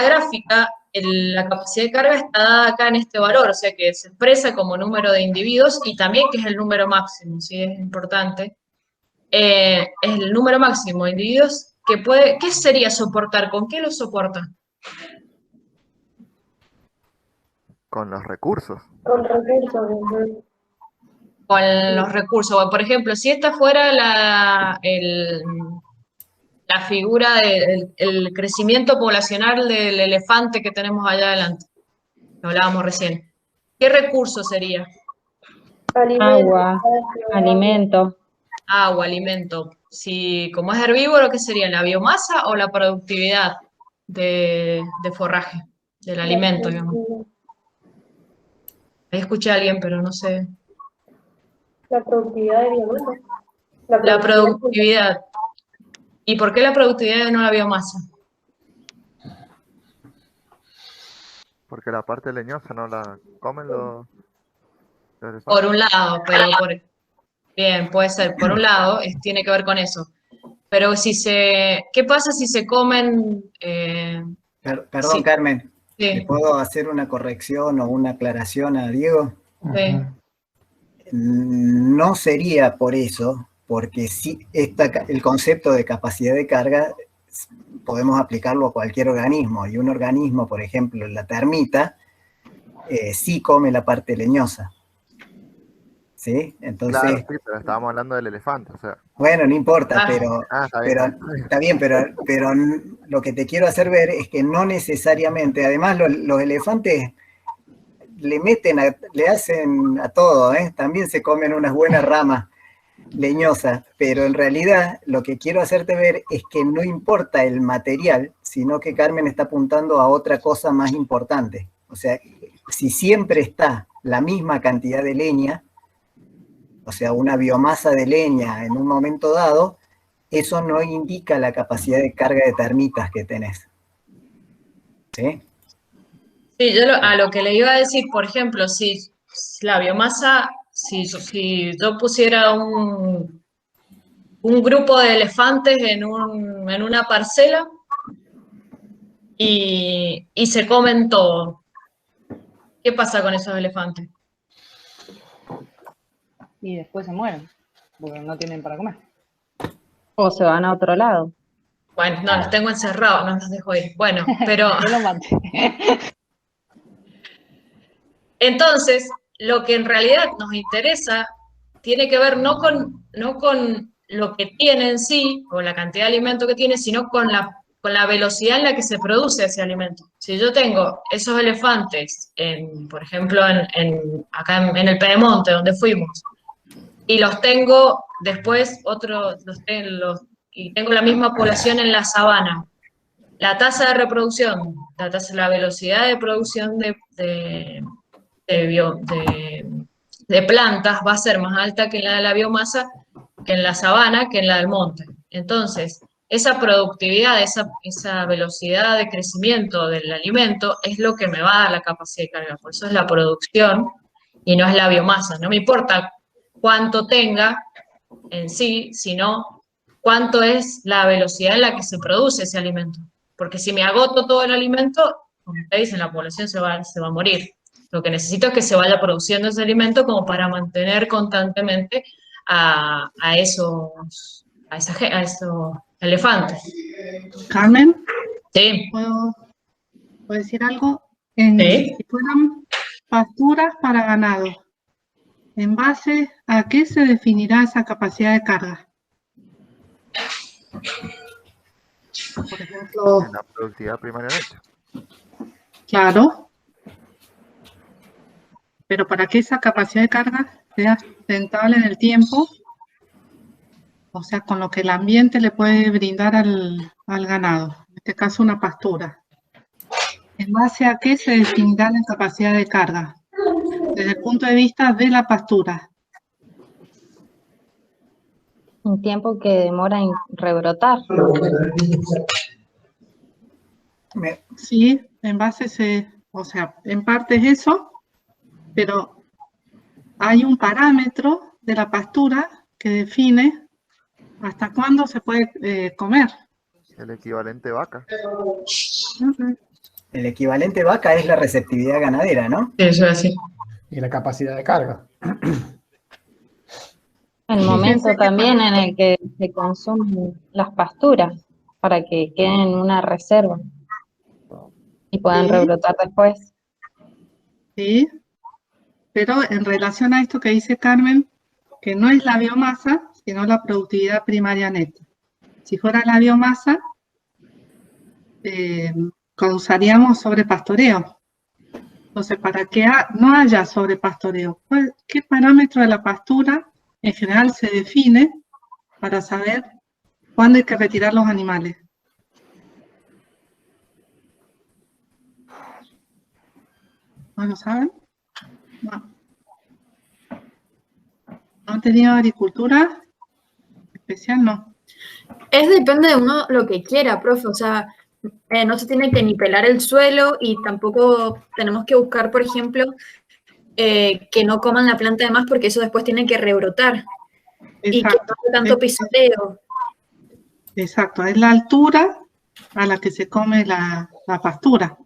gráfica la capacidad de carga está dada acá en este valor, o sea que se expresa como número de individuos y también que es el número máximo, ¿sí? Es importante. Es el número máximo de individuos que puede, ¿qué sería soportar? ¿Con qué lo soporta? Con los recursos. Con recursos. Con los recursos. Por ejemplo, si esta fuera la figura del crecimiento poblacional del elefante que tenemos allá adelante, que hablábamos recién, ¿qué recurso sería? Agua, alimento. Agua, alimento. Si, como es herbívoro, ¿qué sería? ¿La biomasa o la productividad de forraje, del alimento, digamos? Ahí escuché a alguien, pero no sé. La productividad de biomasa. La productividad. ¿Y por qué la productividad y no la biomasa? Porque la parte leñosa no la comen los elefantes. Por un lado, pero bien, puede ser. Por un lado, tiene que ver con eso. Pero ¿qué pasa si se comen? Perdón, sí. Carmen. Sí. ¿Le puedo hacer una corrección o una aclaración a Diego? Sí. No sería por eso, porque sí, el concepto de capacidad de carga podemos aplicarlo a cualquier organismo, y un organismo, por ejemplo, la termita, sí come la parte leñosa. ¿Sí? Entonces, claro, sí, pero estábamos hablando del elefante, o sea. Bueno, no importa, está bien. pero lo que te quiero hacer ver es que no necesariamente, además los elefantes le hacen a todo, también se comen unas buenas ramas leñosas, pero en realidad lo que quiero hacerte ver es que no importa el material, sino que Carmen está apuntando a otra cosa más importante. O sea, si siempre está la misma cantidad de leña, o sea, una biomasa de leña en un momento dado, eso no indica la capacidad de carga de termitas que tenés. ¿Sí? Sí, yo a lo que le iba a decir, por ejemplo, si la biomasa, si yo pusiera un grupo de elefantes en una parcela y se comen todo, ¿qué pasa con esos elefantes? Y después se mueren, porque no tienen para comer. O se van a otro lado. Bueno, no, los tengo encerrados, no los dejo ir. Bueno, pero... Yo lo maté. Entonces, lo que en realidad nos interesa tiene que ver no con lo que tiene en sí, con la cantidad de alimento que tiene, sino con la velocidad en la que se produce ese alimento. Si yo tengo esos elefantes, por ejemplo, acá en el Pedemonte, donde fuimos, y los tengo después, y tengo la misma población en la sabana, la tasa de reproducción, la velocidad de producción de plantas va a ser más alta que la de la biomasa, que en la sabana, que en la del monte. Entonces, esa productividad, esa velocidad de crecimiento del alimento es lo que me va a dar la capacidad de carga. Por eso es la producción y no es la biomasa. No me importa cuánto tenga en sí, sino cuánto es la velocidad en la que se produce ese alimento. Porque si me agoto todo el alimento, como ustedes dicen, la población se va a morir. Lo que necesito es que se vaya produciendo ese alimento como para mantener constantemente a esos elefantes. Carmen, Sí. ¿puedo decir algo? Sí. Si fueran pasturas para ganado, ¿en base a qué se definirá esa capacidad de carga? Por ejemplo, En la productividad primariamente. Claro. Pero para que esa capacidad de carga sea sustentable en el tiempo, o sea, con lo que el ambiente le puede brindar al ganado, en este caso una pastura. ¿En base a qué se definirá la capacidad de carga? Desde el punto de vista de la pastura. Un tiempo que demora en rebrotar. Sí, en base o sea, en parte es eso, pero hay un parámetro de la pastura que define hasta cuándo se puede comer. El equivalente vaca. El equivalente vaca es la receptividad ganadera, ¿no? Eso es así. Y la capacidad de carga. El momento también en el que se consumen las pasturas para que queden en una reserva y puedan Sí. rebrotar después. Sí, pero en relación a esto que dice Carmen, que no es la biomasa, sino la productividad primaria neta. Si fuera la biomasa, causaríamos sobrepastoreo. Entonces, para que no haya sobrepastoreo, ¿qué parámetro de la pastura en general se define para saber cuándo hay que retirar los animales? ¿No lo saben? No. ¿No han tenido agricultura especial? No. Depende de uno lo que quiera, profe, o sea, no se tiene que ni pelar el suelo y tampoco tenemos que buscar, por ejemplo, que no coman la planta de más porque eso después tiene que rebrotar. Y que no haya tanto pisoteo. Exacto, es la altura a la que se come la pastura.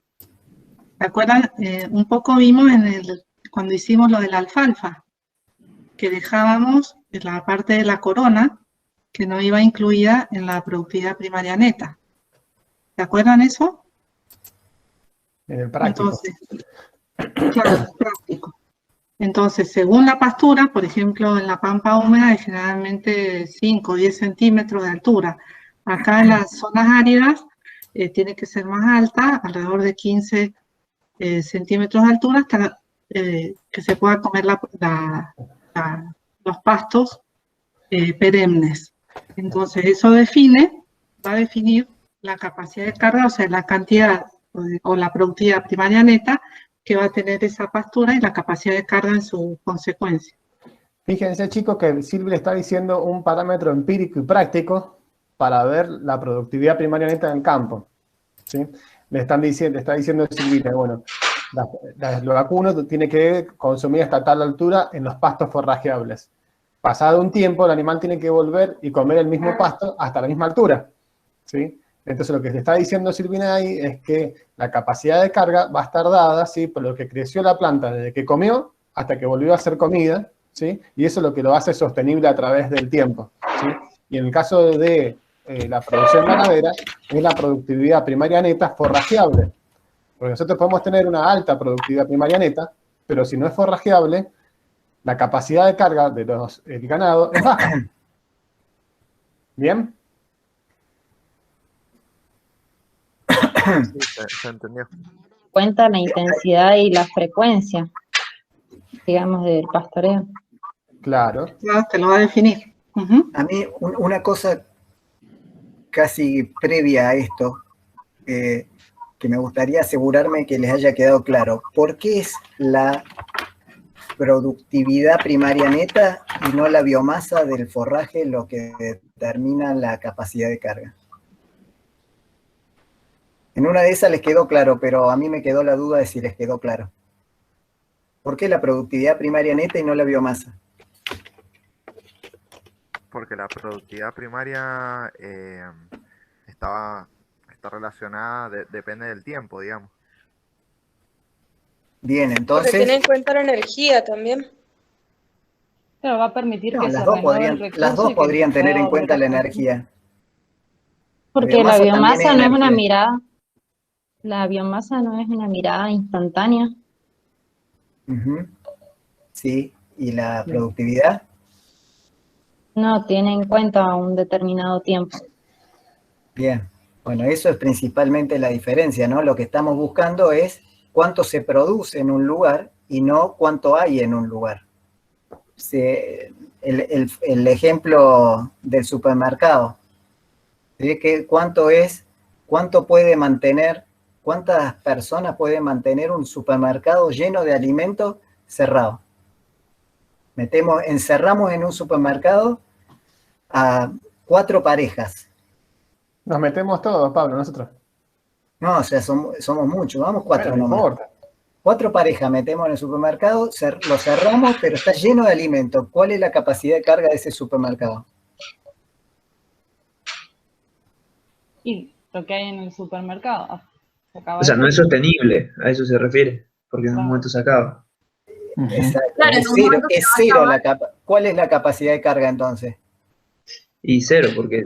¿Se acuerdan? Un poco vimos cuando hicimos lo de la alfalfa, que dejábamos la parte de la corona que no iba incluida en la productividad primaria neta. ¿Se acuerdan eso? En el práctico. Entonces, claro, práctico. Entonces, según la pastura, por ejemplo, en la pampa húmeda es generalmente 5 o 10 centímetros de altura. Acá en las zonas áridas tiene que ser más alta, alrededor de 15 centímetros de altura, hasta que se pueda comer los pastos perennes. Entonces, eso va a definir la capacidad de carga, o sea, la cantidad o la productividad primaria neta que va a tener esa pastura y la capacidad de carga en su consecuencia. Fíjense, chicos, que Silvia está diciendo un parámetro empírico y práctico para ver la productividad primaria neta del campo. ¿Sí? Está diciendo Silvia, bueno, lo vacuno tiene que consumir hasta tal altura en los pastos forrajeables. Pasado un tiempo, el animal tiene que volver y comer el mismo pasto hasta la misma altura. ¿Sí? Entonces, lo que te está diciendo Silvina ahí es que la capacidad de carga va a estar dada, ¿sí?, por lo que creció la planta desde que comió hasta que volvió a ser comida, ¿sí? Y eso es lo que lo hace sostenible a través del tiempo, ¿sí? Y en el caso de la producción ganadera, es la productividad primaria neta forrajeable. Porque nosotros podemos tener una alta productividad primaria neta, pero si no es forrajeable, la capacidad de carga del ganado es baja. ¿Bien? Sí, se entendió. Cuenta la intensidad y la frecuencia, digamos, del pastoreo. Claro. Te lo va a definir. A mí, una cosa casi previa a esto, que me gustaría asegurarme que les haya quedado claro. ¿Por qué es la productividad primaria neta y no la biomasa del forraje lo que determina la capacidad de carga? En una de esas les quedó claro, pero a mí me quedó la duda de si les quedó claro. ¿Por qué la productividad primaria neta y no la biomasa? Porque la productividad primaria está relacionada, depende del tiempo, digamos. Bien, Porque entonces... tiene en cuenta la energía también. Pero va a permitir No, que las se dos renueve el recurso. las dos y que podrían se tener pueda en cuenta volver la a energía. Porque la biomasa también no es una energía. mirada, la biomasa no es una mirada instantánea. Ujú. Sí, ¿y la productividad? No tiene en cuenta un determinado tiempo. Bien, bueno, eso es principalmente la diferencia, ¿no? Lo que estamos buscando es cuánto se produce en un lugar y no cuánto hay en un lugar. El ejemplo del supermercado, ¿sí? ¿Cuánto puede mantener, cuántas personas puede mantener un supermercado lleno de alimentos cerrado? Encerramos en un supermercado a 4 parejas. Nos metemos todos, Pablo, nosotros. No, o sea, somos muchos, vamos 4 Bueno, no nomás. importa. 4 parejas metemos en el supermercado, lo cerramos, pero está lleno de alimentos. ¿Cuál es la capacidad de carga de ese supermercado? Y lo que hay en el supermercado. acaba O sea, esto. no es sostenible, a eso se refiere, porque en un momento se acaba. Exacto. Claro, en Es un cero, momento es se va a cero acabar. ¿Cuál es la capacidad de carga entonces? Y cero, porque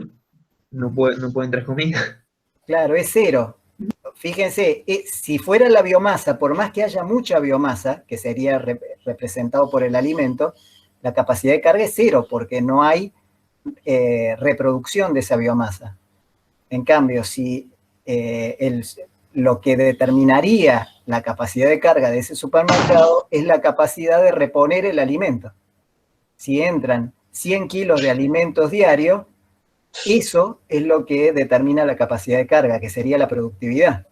no pueden traer comida. Claro, es cero. Fíjense, si fuera la biomasa, por más que haya mucha biomasa, que sería representado por el alimento, la capacidad de carga es cero, porque no hay reproducción de esa biomasa. En cambio, si lo que determinaría la capacidad de carga de ese supermercado es la capacidad de reponer el alimento. Si entran 100 kilos de alimentos diarios, eso es lo que determina la capacidad de carga, que sería la productividad.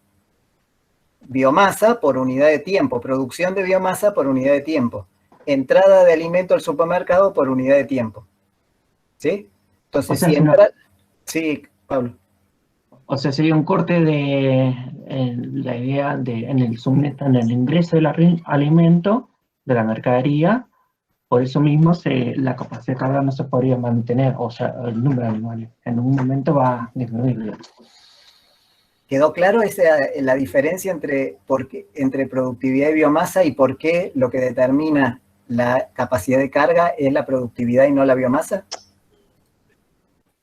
Biomasa por unidad de tiempo, producción de biomasa por unidad de tiempo, entrada de alimento al supermercado por unidad de tiempo. ¿Sí? Entonces, O sea, si si no- entra... Sí, Pablo. O sea, sería un corte de la idea en el ingreso del alimento, de la mercadería. Por eso mismo la capacidad de carga no se podría mantener, o sea, el número de animales. En un momento va a disminuir. ¿Quedó claro la diferencia entre productividad y biomasa y por qué lo que determina la capacidad de carga es la productividad y no la biomasa?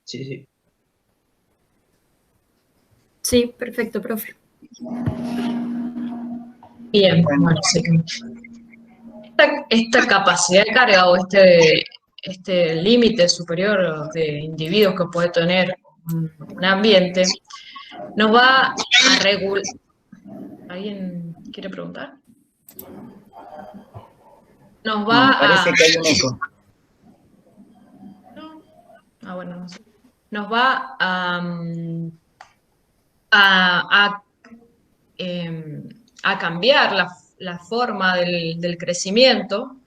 Sí, sí. Sí, perfecto, profe. Bien, bueno, sí. Esta capacidad de carga o este límite superior de individuos que puede tener un ambiente nos va a regular. ¿Alguien quiere preguntar? Nos va Me parece a... que hay un eco. Ah, bueno, no sé. Nos va a cambiar la forma del crecimiento,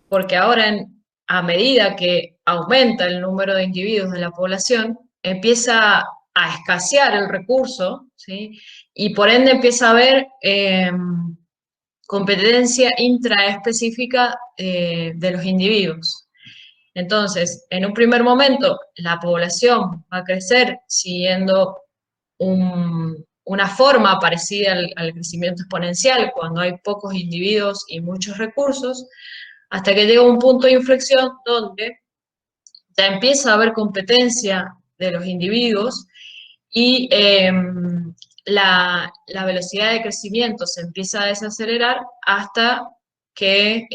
porque ahora a medida que aumenta el número de individuos de la población, empieza a escasear el recurso, ¿sí? Y por ende empieza a haber competencia intraespecífica de los individuos. Entonces, en un primer momento, la población va a crecer siguiendo una forma parecida al crecimiento exponencial, cuando hay pocos individuos y muchos recursos, hasta que llega un punto de inflexión donde ya empieza a haber competencia de los individuos y la velocidad de crecimiento se empieza a desacelerar hasta que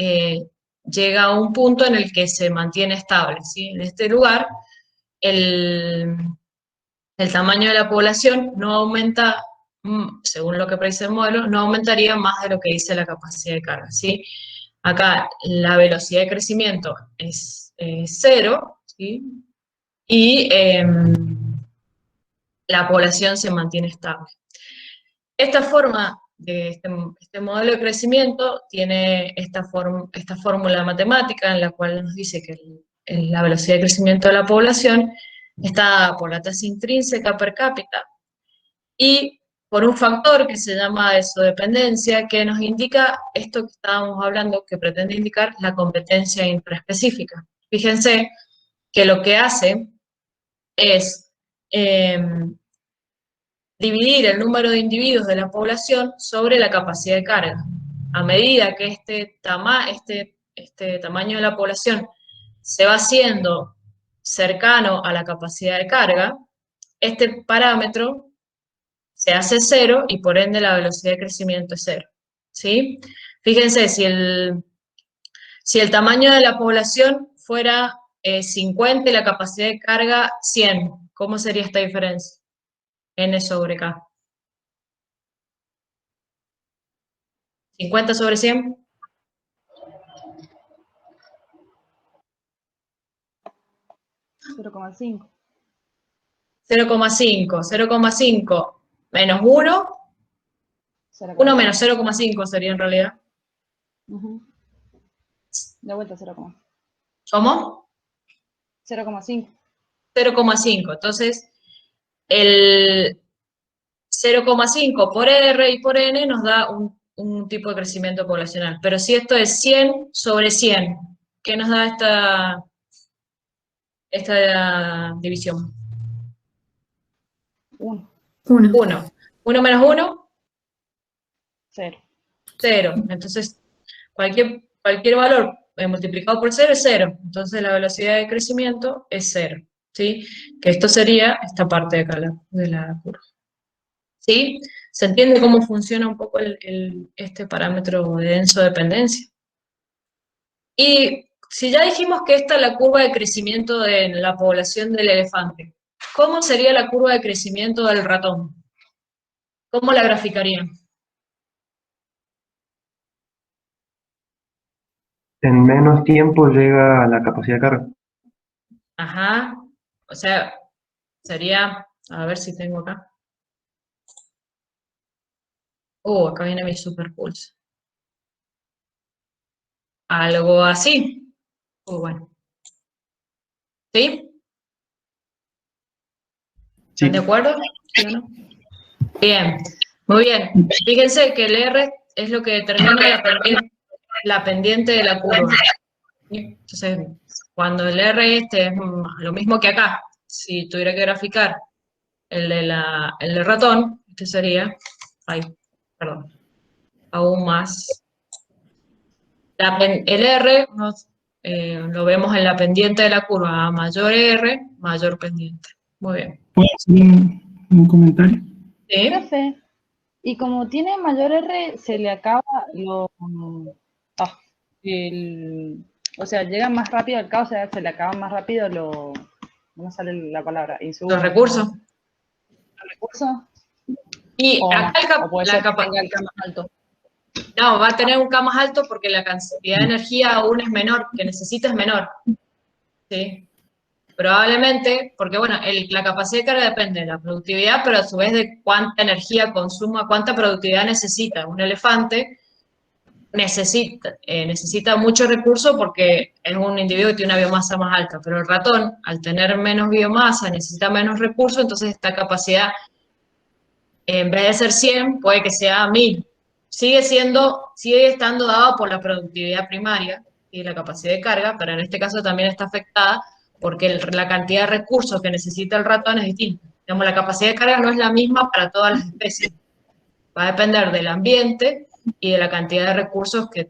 llega a un punto en el que se mantiene estable, ¿sí? En este lugar, el tamaño de la población no aumenta, según lo que predice el modelo, no aumentaría más de lo que dice la capacidad de carga, ¿sí? Acá la velocidad de crecimiento es cero, ¿sí? Y la población se mantiene estable. Esta forma de este modelo de crecimiento tiene esta fórmula matemática en la cual nos dice que la velocidad de crecimiento de la población está dada por la tasa intrínseca per cápita y por un factor que se llama dependencia, que nos indica esto que estábamos hablando, que pretende indicar la competencia intraespecífica. Fíjense que lo que hace es dividir el número de individuos de la población sobre la capacidad de carga. A medida que este tamaño de la población se va haciendo cercano a la capacidad de carga, este parámetro se hace cero y por ende la velocidad de crecimiento es cero, ¿sí? Fíjense, si el tamaño de la población fuera 50 y la capacidad de carga 100, ¿cómo sería esta diferencia? N sobre K. 50 sobre 100. 0,5. 0,5 menos 1. 1 menos 0,5 sería en realidad. De vuelta 0,5. ¿Cómo? 0,5. 0,5. Entonces, el 0,5 por R y por N nos da un tipo de crecimiento poblacional. Pero si esto es 100 sobre 100, ¿qué nos da esta división? 1. 1. 1 menos 1. 0. Entonces, cualquier valor multiplicado por 0 es 0. Entonces, la velocidad de crecimiento es 0. ¿Sí? Que esto sería esta parte de acá de la curva. ¿Sí? ¿Se entiende cómo funciona un poco este parámetro de denso-dependencia? Y si ya dijimos que esta es la curva de crecimiento de la población del elefante, ¿cómo sería la curva de crecimiento del ratón? ¿Cómo la graficarían? En menos tiempo llega a la capacidad de carga. Ajá. O sea, sería, a ver si tengo acá. Acá viene mi superpulso. Algo así. Bueno. ¿Sí? ¿Están de acuerdo? ¿Sí o no? Bien, muy bien. Fíjense que el R es lo que determina la pendiente de la curva. Entonces, cuando el R es lo mismo que acá, si tuviera que graficar el del ratón, este sería, perdón, aún más. El R lo vemos en la pendiente de la curva, a mayor R, mayor pendiente. Muy bien. ¿Puedo hacer un comentario? ¿Sí? Profe, y como tiene mayor R, se le acaba o sea, llega más rápido el caos, o sea, se le acaba más rápido no me sale la palabra, los recursos. ¿Los recursos? Y acá o puede ser que tenga el K más alto. No, va a tener un K más alto porque la cantidad de energía aún es menor, que necesita es menor. ¿Sí? Probablemente, porque bueno, la capacidad de carga depende de la productividad, pero a su vez de cuánta energía consuma, cuánta productividad necesita. Un elefante necesita mucho recurso porque es un individuo que tiene una biomasa más alta, pero el ratón, al tener menos biomasa, necesita menos recursos, entonces esta capacidad, en vez de ser 100, puede que sea 1000. Sigue estando dada por la productividad primaria y la capacidad de carga, pero en este caso también está afectada porque la cantidad de recursos que necesita el ratón es distinta. Digamos, la capacidad de carga no es la misma para todas las especies. Va a depender del ambiente y de la cantidad de recursos que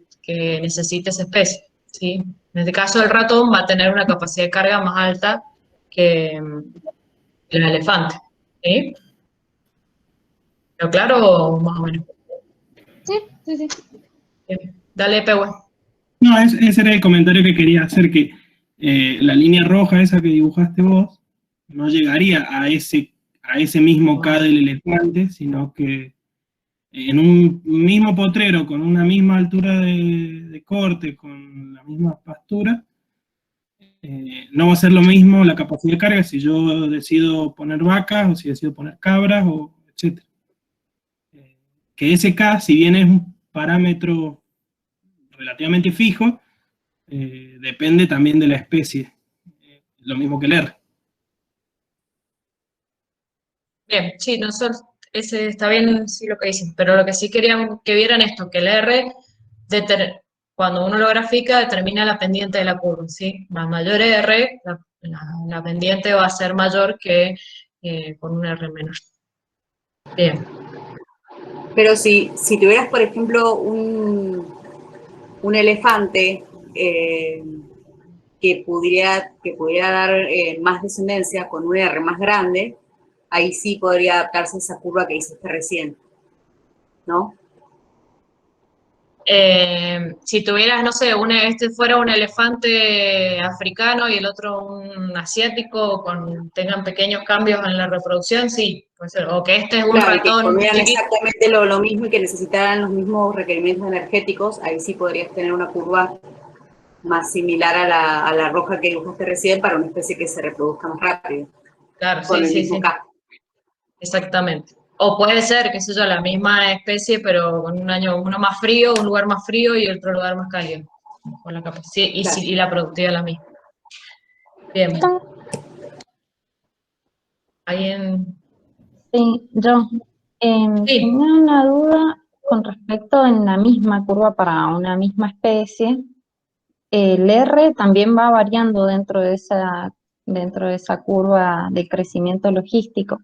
necesite esa especie. ¿Sí? En este caso, el ratón va a tener una capacidad de carga más alta que el elefante. ¿Sí? ¿Pero claro más o menos? Sí. Dale, Pehue. No, ese era el comentario que quería hacer, que la línea roja esa que dibujaste vos no llegaría a ese mismo K del elefante, sino que en un mismo potrero, con una misma altura de corte, con la misma pastura, no va a ser lo mismo la capacidad de carga si yo decido poner vacas o si decido poner cabras, etc. Que ese K, si bien es un parámetro relativamente fijo, depende también de la especie, lo mismo que el R. Bien, sí, ese está bien sí lo que dicen, pero lo que sí querían que vieran esto, que el R, cuando uno lo grafica, determina la pendiente de la curva, ¿sí? Más mayor R, la pendiente va a ser mayor que con un R menor. Bien. Pero si tuvieras, por ejemplo, un elefante que pudiera dar más descendencia con un R más grande, ahí sí podría adaptarse a esa curva que hiciste recién, ¿no? Si tuvieras, no sé, este fuera un elefante africano y el otro un asiático, tengan pequeños cambios en la reproducción, sí, puede ser. O que este es un ratón. Que comieran exactamente lo mismo y que necesitaran los mismos requerimientos energéticos, ahí sí podrías tener una curva más similar a la roja que dibujaste recién para una especie que se reproduzca más rápido. Claro, sí. Exactamente. O puede ser, qué sé yo, la misma especie, pero con uno más frío, un lugar más frío y otro lugar más cálido. Con la capacidad y la productividad la misma. Bien. ¿Alguien? Sí, yo. Tenía una duda con respecto en la misma curva para una misma especie. El R también va variando dentro de esa curva de crecimiento logístico.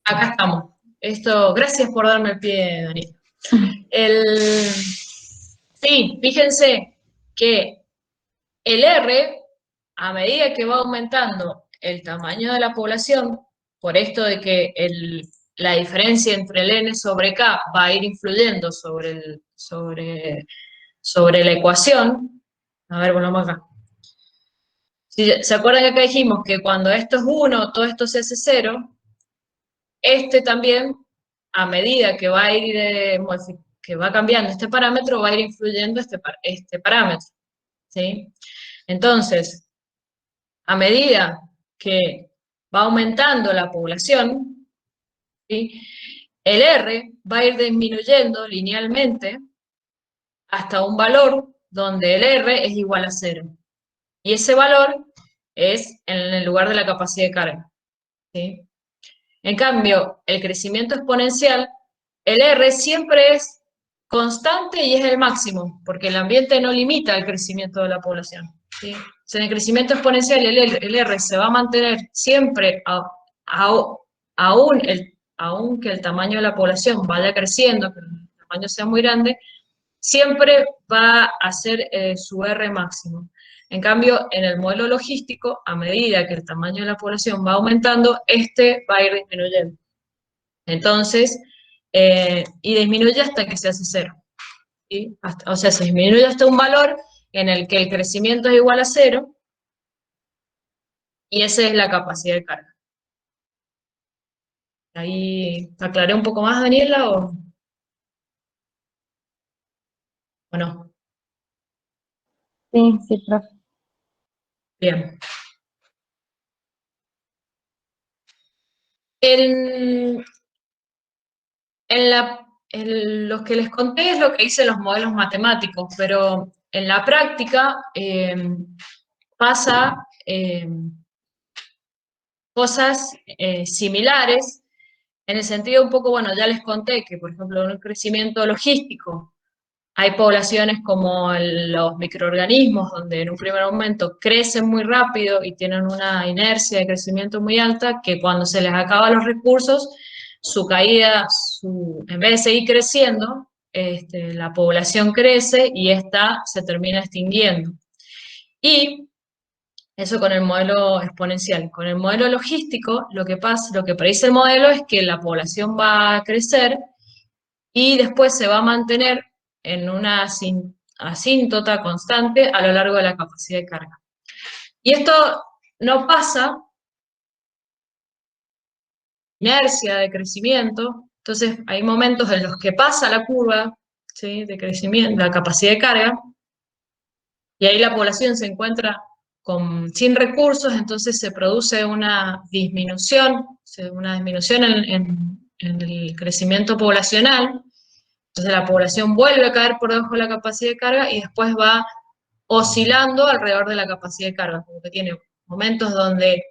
Acá estamos. Gracias por darme el pie, Dani. Sí, fíjense que el R, a medida que va aumentando el tamaño de la población, por esto de que la diferencia entre el N sobre K va a ir influyendo sobre la ecuación. A ver, volvamos acá. ¿Se acuerdan que acá dijimos que cuando esto es 1, todo esto se hace 0? Este también, a medida que va a ir que va cambiando este parámetro, va a ir influyendo este parámetro, ¿sí? Entonces, a medida que va aumentando la población, ¿sí?, el R va a ir disminuyendo linealmente hasta un valor donde el R es igual a 0. Y ese valor es en el lugar de la capacidad de carga, ¿sí? En cambio, el crecimiento exponencial, el R siempre es constante y es el máximo, porque el ambiente no limita el crecimiento de la población, ¿sí? O sea, en el crecimiento exponencial el R se va a mantener siempre, aunque el tamaño de la población vaya creciendo, que el tamaño sea muy grande, siempre va a ser su R máximo. En cambio, en el modelo logístico, a medida que el tamaño de la población va aumentando, este va a ir disminuyendo. Entonces, y disminuye hasta que se hace 0. ¿Sí? O sea, se disminuye hasta un valor en el que el crecimiento es igual a 0, y esa es la capacidad de carga. ¿Ahí aclaré un poco más, Daniela, o no? Sí, sí, profe. Bien. Lo que les conté es lo que hice en los modelos matemáticos, pero en la práctica pasa cosas similares, en el sentido un poco, bueno, ya les conté que, por ejemplo, en el crecimiento logístico hay poblaciones como los microorganismos, donde en un primer momento crecen muy rápido y tienen una inercia de crecimiento muy alta, que cuando se les acaban los recursos, su caída, en vez de seguir creciendo, la población crece y esta se termina extinguiendo. Y eso con el modelo exponencial. Con el modelo logístico, lo que predice el modelo es que la población va a crecer y después se va a mantener en una asíntota constante a lo largo de la capacidad de carga. Y esto no pasa, inercia de crecimiento, entonces hay momentos en los que pasa la curva, ¿sí?, de crecimiento, la capacidad de carga, y ahí la población se encuentra sin recursos, entonces se produce una disminución en el crecimiento poblacional. Entonces la población vuelve a caer por debajo de la capacidad de carga y después va oscilando alrededor de la capacidad de carga, porque tiene momentos donde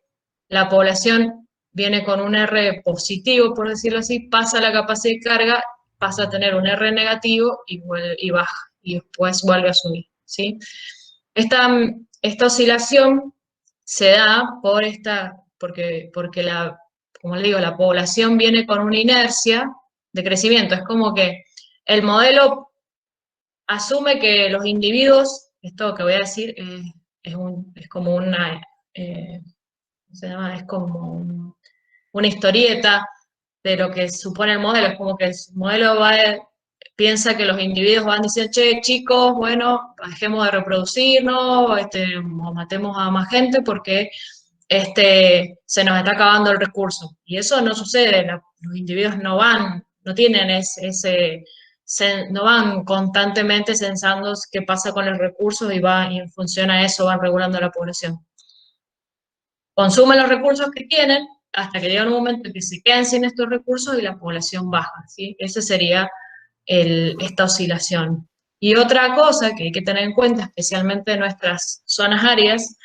la población viene con un R positivo, por decirlo así, pasa la capacidad de carga, pasa a tener un R negativo y baja, y después vuelve a subir, ¿sí? Esta oscilación se da porque como le digo, la población viene con una inercia de crecimiento. Es como que el modelo asume que los individuos, esto que voy a decir es como una, ¿cómo se llama? Es como una historieta de lo que supone el modelo. Es como que el modelo piensa que los individuos van diciendo, che, chicos, bueno, dejemos de reproducirnos, o matemos a más gente porque se nos está acabando el recurso. Y eso no sucede, los individuos no tienen no van constantemente censando qué pasa con el recurso y en función a eso van regulando la población. Consumen los recursos que tienen hasta que llega un momento en que se quedan sin estos recursos y la población baja, ¿sí? Esa sería esta oscilación. Y otra cosa que hay que tener en cuenta, especialmente en nuestras zonas áridas,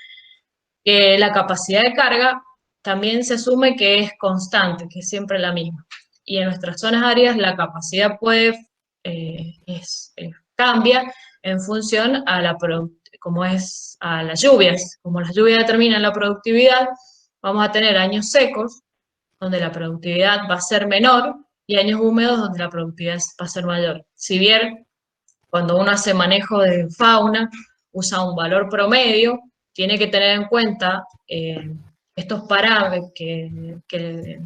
que la capacidad de carga también se asume que es constante, que es siempre la misma. Y en nuestras zonas áridas la capacidad cambia en función a las lluvias. Como las lluvias determinan la productividad, vamos a tener años secos, donde la productividad va a ser menor, y años húmedos donde la productividad va a ser mayor. Si bien cuando uno hace manejo de fauna, usa un valor promedio, tiene que tener en cuenta estos parámetros, que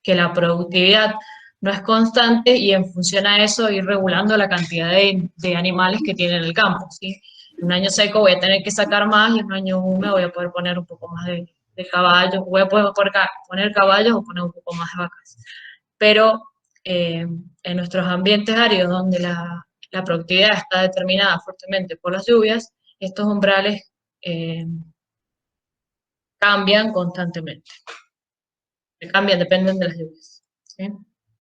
la productividad no es constante y en función a eso ir regulando la cantidad de animales que tiene en el campo, ¿sí? En un año seco voy a tener que sacar más y en un año húmedo voy a poder poner un poco más de caballos, voy a poder poner caballos o poner un poco más de vacas. Pero en nuestros ambientes áridos donde la productividad está determinada fuertemente por las lluvias, estos umbrales cambian constantemente. Cambian, dependen de las lluvias, ¿sí?